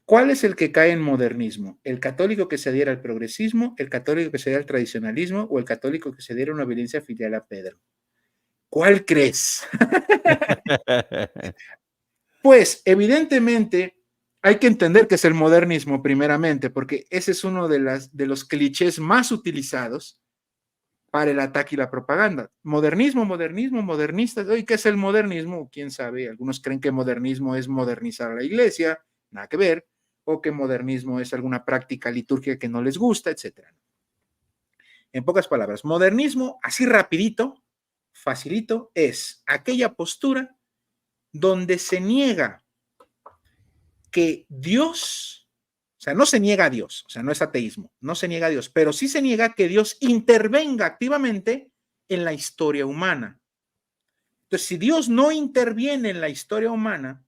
S2: ¿Cuál es el que cae en modernismo? ¿El católico que se adhiera al progresismo, el católico que se adhiera al tradicionalismo o el católico que se adhiera a una obediencia filial a Pedro? ¿Cuál crees? Pues evidentemente hay que entender que es el modernismo primeramente, porque ese es uno de los clichés más utilizados para el ataque y la propaganda. Modernismo, modernismo, modernistas. ¿Y qué es el modernismo? ¿Quién sabe? Algunos creen que modernismo es modernizar a la iglesia, nada que ver, o que modernismo es alguna práctica litúrgica que no les gusta, etcétera. En pocas palabras, modernismo, así rapidito, facilito, es aquella postura donde se niega que Dios, o sea, no se niega a Dios, o sea, no es ateísmo, no se niega a Dios, pero sí se niega que Dios intervenga activamente en la historia humana. Entonces, si Dios no interviene en la historia humana,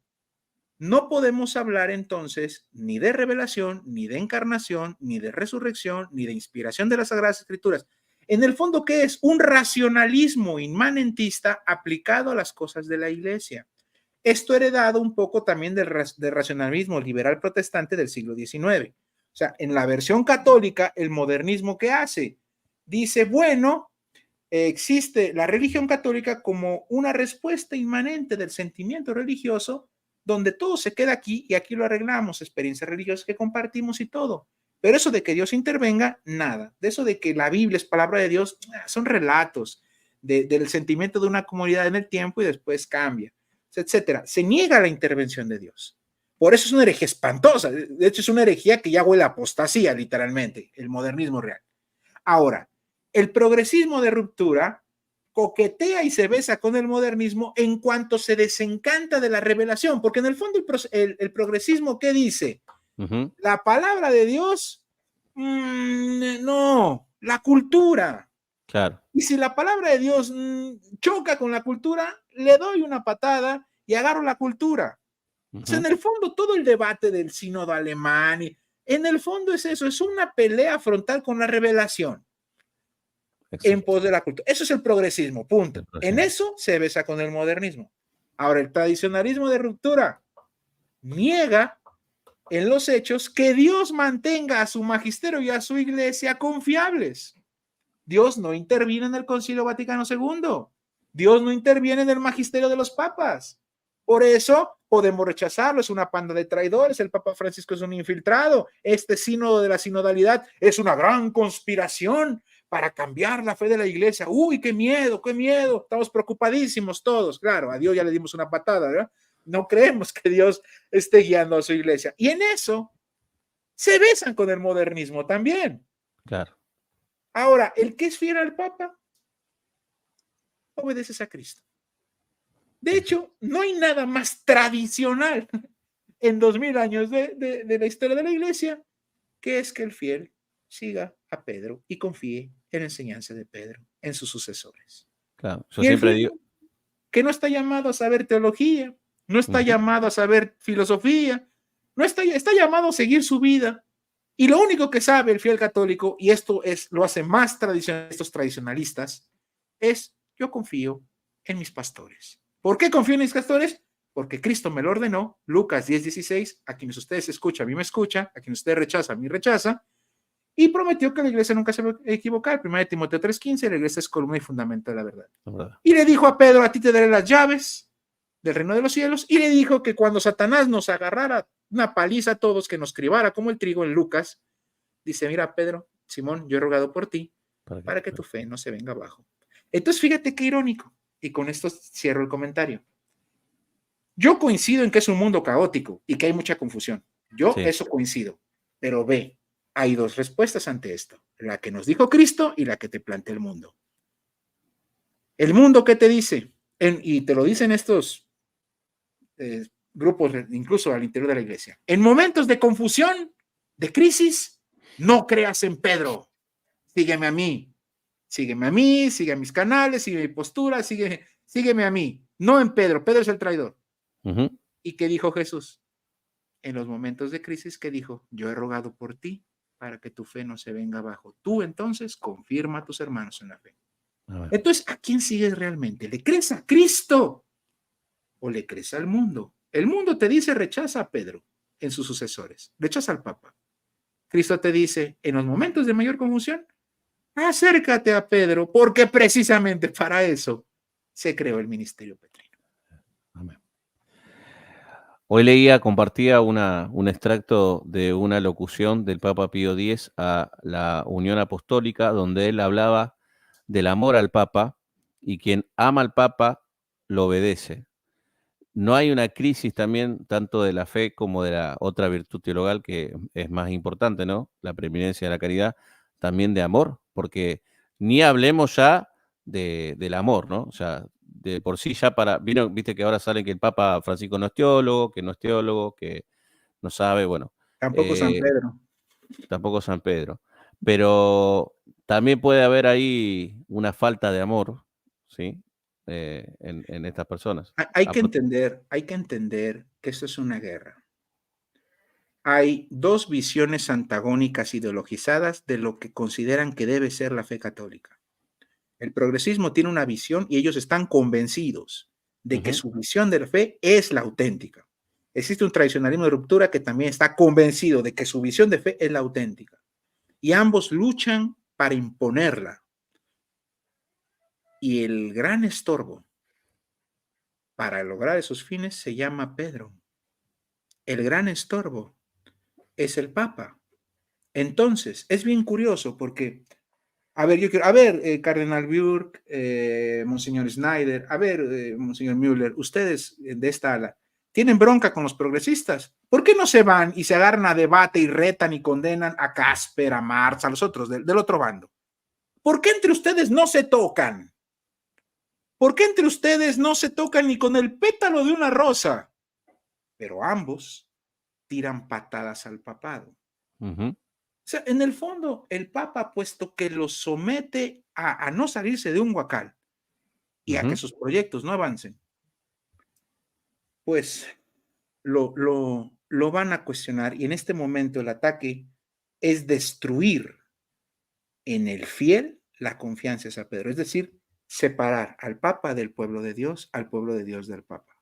S2: no podemos hablar entonces ni de revelación, ni de encarnación, ni de resurrección, ni de inspiración de las Sagradas Escrituras. En el fondo, ¿qué es? Un racionalismo inmanentista aplicado a las cosas de la iglesia. Esto heredado un poco también del racionalismo liberal protestante del siglo XIX. O sea, en la versión católica, el modernismo que hace, dice, bueno, existe la religión católica como una respuesta inmanente del sentimiento religioso, donde todo se queda aquí y aquí lo arreglamos, experiencias religiosas que compartimos y todo. Pero eso de que Dios intervenga, nada. De eso de que la Biblia es palabra de Dios, son relatos del sentimiento de una comunidad en el tiempo y después cambia, etcétera. Se niega la intervención de Dios. Por eso es una herejía espantosa. De hecho, es una herejía que ya huele a apostasía, literalmente, el modernismo real. Ahora, el progresismo de ruptura coquetea y se besa con el modernismo en cuanto se desencanta de la revelación, porque en el fondo el progresismo, ¿qué dice? La palabra de Dios, no, la cultura.
S1: Claro.
S2: Y si la palabra de Dios choca con la cultura, le doy una patada y agarro la cultura. O sea, en el fondo, todo el debate del sínodo alemán, en el fondo es eso, es una pelea frontal con la revelación.
S1: Exacto.
S2: En pos de la cultura. Eso es el progresismo, punto. En eso se besa con el modernismo. Ahora, el tradicionalismo de ruptura niega en los hechos que Dios mantenga a su magisterio y a su iglesia confiables. Dios no interviene en el Concilio Vaticano II. Dios no interviene en el magisterio de los papas. Por eso podemos rechazarlo. Es una panda de traidores. El Papa Francisco es un infiltrado. Este sínodo de la sinodalidad es una gran conspiración para cambiar la fe de la iglesia. Uy, qué miedo, qué miedo. Estamos preocupadísimos todos. Claro, a Dios ya le dimos una patada, ¿verdad? No creemos que Dios esté guiando a su iglesia. Y en eso se besan con el modernismo también.
S1: Claro.
S2: Ahora, el que es fiel al Papa, obedeces a Cristo. De hecho, no hay nada más tradicional en 2000 años de la historia de la iglesia que es que el fiel siga a Pedro y confíe en la enseñanza de Pedro, en sus sucesores.
S1: Claro. Yo
S2: Y el
S1: siempre
S2: fiel
S1: digo.
S2: que no está llamado a saber teología, no está llamado a saber filosofía, no está llamado a seguir su vida. Y lo único que sabe el fiel católico, y esto lo hace más tradicional estos tradicionalistas, es yo confío en mis pastores. ¿Por qué confío en mis pastores? Porque Cristo me lo ordenó. Lucas 10:16, a quienes ustedes escuchan, a mí me escucha, a quienes ustedes rechazan, a mí rechaza. Y prometió que la iglesia nunca se va a equivocar. 1 Timoteo 3:15, la iglesia es columna y fundamento de la verdad. Y le dijo a Pedro, a ti te daré las llaves del reino de los cielos. Y le dijo que cuando Satanás nos agarrara una paliza a todos, que nos cribara como el trigo en Lucas, dice, mira Pedro, Simón, yo he rogado por ti para que tu fe no se venga abajo. Entonces fíjate qué irónico. Y con esto cierro el comentario. Yo coincido en que es un mundo caótico y que hay mucha confusión. Yo eso coincido. Pero ve, hay dos respuestas ante esto. La que nos dijo Cristo y la que te plantea el mundo. El mundo, ¿qué te dice? Y te lo dicen estos grupos, incluso al interior de la iglesia. En momentos de confusión, de crisis, no creas en Pedro. Sígueme a mí. Sígueme a mí, sigue a mis canales, sigue mi postura, sígueme a mí. No en Pedro. Pedro es el traidor. ¿Y qué dijo Jesús? En los momentos de crisis, ¿qué dijo? Yo he rogado por ti para que tu fe no se venga abajo. Tú entonces confirma a tus hermanos en la fe. Entonces, ¿a quién sigues realmente? ¿Le crees a Cristo o le crees al mundo? El mundo te dice rechaza a Pedro en sus sucesores, rechaza al Papa. Cristo te dice, en los momentos de mayor confusión, acércate a Pedro, porque precisamente para eso se creó el ministerio petrino.
S1: Amén. Hoy compartía un extracto de una locución del Papa Pío X a la Unión Apostólica, donde él hablaba del amor al Papa, y quien ama al Papa lo obedece. No hay una crisis también tanto de la fe como de la otra virtud teologal que es más importante, ¿no? La preeminencia de la caridad, también de amor, porque ni hablemos ya del amor, ¿no? O sea, de por sí ya viste que ahora sale que el Papa Francisco no es teólogo, que no sabe, bueno.
S2: Tampoco San Pedro.
S1: Tampoco San Pedro. Pero también puede haber ahí una falta de amor, ¿sí? En estas personas.
S2: Hay que entender que esto es una guerra. Hay dos visiones antagónicas ideologizadas de lo que consideran que debe ser la fe católica. El progresismo tiene una visión y ellos están convencidos de que su visión de la fe es la auténtica. Existe un tradicionalismo de ruptura que también está convencido de que su visión de fe es la auténtica. Y ambos luchan para imponerla. Y el gran estorbo para lograr esos fines se llama Pedro. El gran estorbo es el Papa. Entonces, es bien curioso porque, Cardenal Burke, Monseñor Snyder, Monseñor Müller, ustedes de esta ala, tienen bronca con los progresistas. ¿Por qué no se van y se agarran a debate y retan y condenan a Casper, a Marx, a los otros del otro bando? ¿Por qué entre ustedes no se tocan? ¿Por qué entre ustedes no se tocan ni con el pétalo de una rosa? Pero ambos tiran patadas al papado. O sea, en el fondo, el Papa, puesto que los somete a no salirse de un huacal y a que sus proyectos no avancen, pues lo van a cuestionar. Y en este momento el ataque es destruir en el fiel la confianza de San Pedro. Es decir, separar al Papa del pueblo de Dios, al pueblo de Dios del Papa.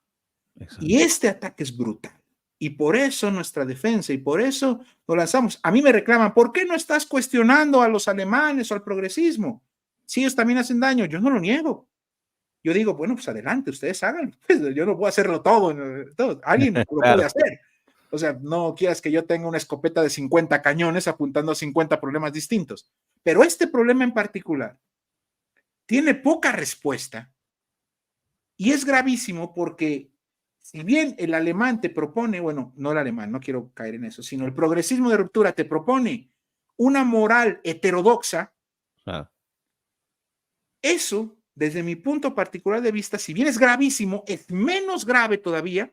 S2: Exacto. Y este ataque es brutal. Y por eso nuestra defensa, y por eso lo lanzamos. A mí me reclaman, ¿por qué no estás cuestionando a los alemanes o al progresismo? Si ellos también hacen daño, yo no lo niego. Yo digo, bueno, pues adelante, ustedes hagan. Pues yo no puedo hacerlo todo. Alguien lo puede hacer. O sea, no quieras que yo tenga una escopeta de 50 cañones apuntando a 50 problemas distintos. Pero este problema en particular tiene poca respuesta y es gravísimo porque si bien el alemán te propone, bueno, no el alemán, no quiero caer en eso, sino el progresismo de ruptura te propone una moral heterodoxa, eso, desde mi punto particular de vista, si bien es gravísimo, es menos grave todavía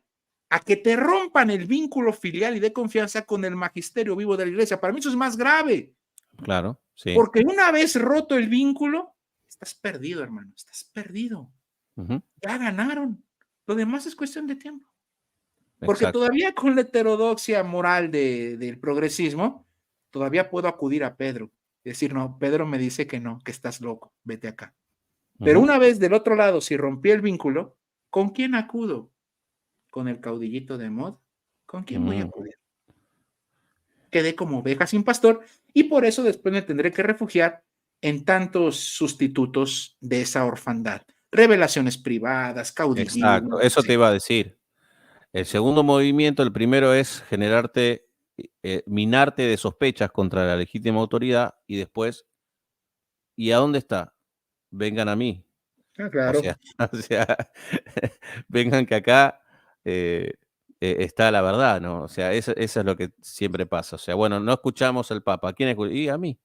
S2: a que te rompan el vínculo filial y de confianza con el magisterio vivo de la iglesia. Para mí eso es más grave.
S1: Claro, sí.
S2: Porque una vez roto el vínculo, estás perdido, hermano, estás perdido. Ya ganaron. Lo demás es cuestión de tiempo. Porque Exacto. Todavía con la heterodoxia moral del progresismo, todavía puedo acudir a Pedro y decir, no, Pedro me dice que no, que estás loco, vete acá. Pero una vez del otro lado, si rompí el vínculo, ¿con quién acudo? ¿Con el caudillito de Mod? ¿Con quién voy a acudir? Quedé como oveja sin pastor y por eso después me tendré que refugiar en tantos sustitutos de esa orfandad. Revelaciones privadas,
S1: Exacto,
S2: caudillismo,
S1: eso te
S2: etc.
S1: iba a decir. El segundo movimiento, el primero es generarte, minarte de sospechas contra la legítima autoridad y después, ¿y a dónde está? Vengan a mí.
S2: Ah,
S1: O
S2: claro.
S1: sea, o sea, vengan que acá está la verdad, ¿no? O sea, eso es lo que siempre pasa. O sea, bueno, no escuchamos al Papa. ¿A quién escuchamos? Y a mí.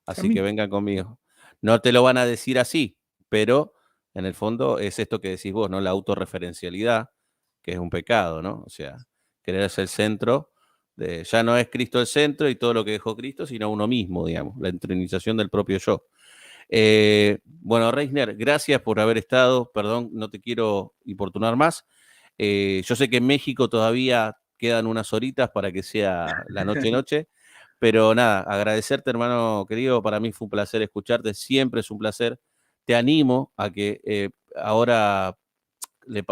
S2: A
S1: Así que
S2: mí.
S1: vengan conmigo. No te lo van a decir así, pero en el fondo es esto que decís vos, ¿no? La autorreferencialidad, que es un pecado, ¿no? O sea, querer ser el centro, ya no es Cristo el centro y todo lo que dejó Cristo, sino uno mismo, digamos, la entronización del propio yo. Bueno, Reisner, gracias por haber estado. Perdón, no te quiero importunar más. Yo sé que en México todavía quedan unas horitas para que sea la noche, pero nada, agradecerte, hermano querido. Para mí fue un placer escucharte, siempre es un placer. Te animo a que ahora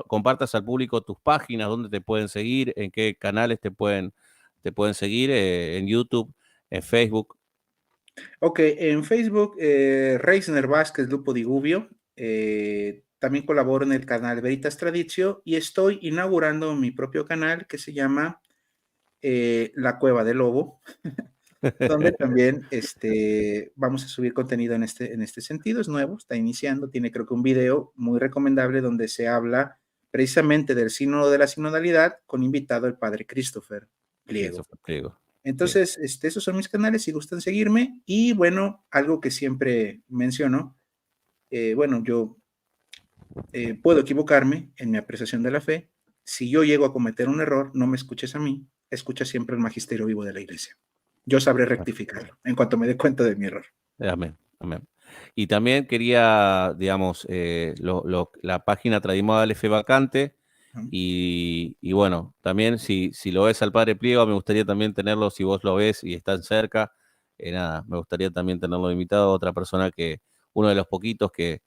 S1: compartas al público tus páginas, dónde te pueden seguir, en qué canales te pueden seguir, en YouTube, en Facebook.
S2: Ok, en Facebook, Reisner Vázquez Lupo Di Gubbio. También colaboro en el canal Veritas Traditio y estoy inaugurando mi propio canal que se llama La Cueva del Lobo, donde también vamos a subir contenido en este sentido. Es nuevo, está iniciando, tiene creo que un video muy recomendable donde se habla precisamente del sínodo de la sinodalidad con invitado el padre Christopher
S1: Eso
S2: Pliego.
S1: fue pliego. Bien.
S2: Entonces, esos son mis canales si gustan seguirme. Y bueno, algo que siempre menciono, bueno, yo puedo equivocarme en mi apreciación de la fe. Si yo llego a cometer un error, no me escuches a mí, escucha siempre al magisterio vivo de la iglesia. Yo sabré rectificarlo en cuanto me dé cuenta de mi error.
S1: Amén, amén. Y también quería, digamos, la página Tradimodal F vacante. Y bueno, también si lo ves al padre Pliego, me gustaría también tenerlo, si vos lo ves y están cerca, nada, me gustaría también tenerlo invitado, otra persona uno de los poquitos que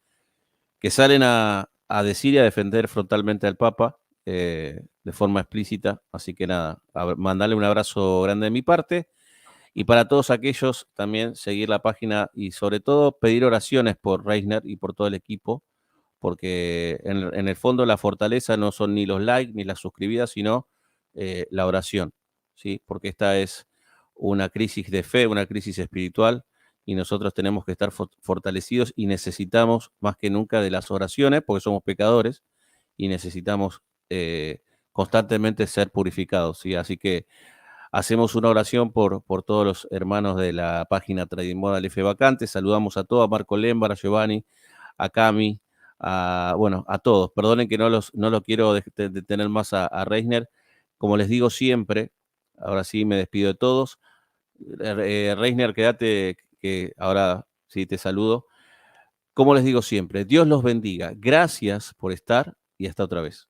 S1: salen a decir y a defender frontalmente al Papa de forma explícita. Así que nada, mandarle un abrazo grande de mi parte. Y para todos aquellos también seguir la página y sobre todo pedir oraciones por Reisner y por todo el equipo, porque en el fondo la fortaleza no son ni los likes ni las suscribidas, sino la oración, ¿sí? Porque esta es una crisis de fe, una crisis espiritual, y nosotros tenemos que estar fortalecidos y necesitamos más que nunca de las oraciones, porque somos pecadores y necesitamos constantemente ser purificados, ¿sí? Así que hacemos una oración por todos los hermanos de la página Trading Modal F Vacante. Saludamos a todos, a Marco Lembar, a Giovanni, a Cami, bueno, a todos. Perdonen que no lo quiero detener más a Reisner. Como les digo siempre, ahora sí me despido de todos. Reisner, quédate, que ahora sí te saludo. Como les digo siempre, Dios los bendiga. Gracias por estar y hasta otra vez.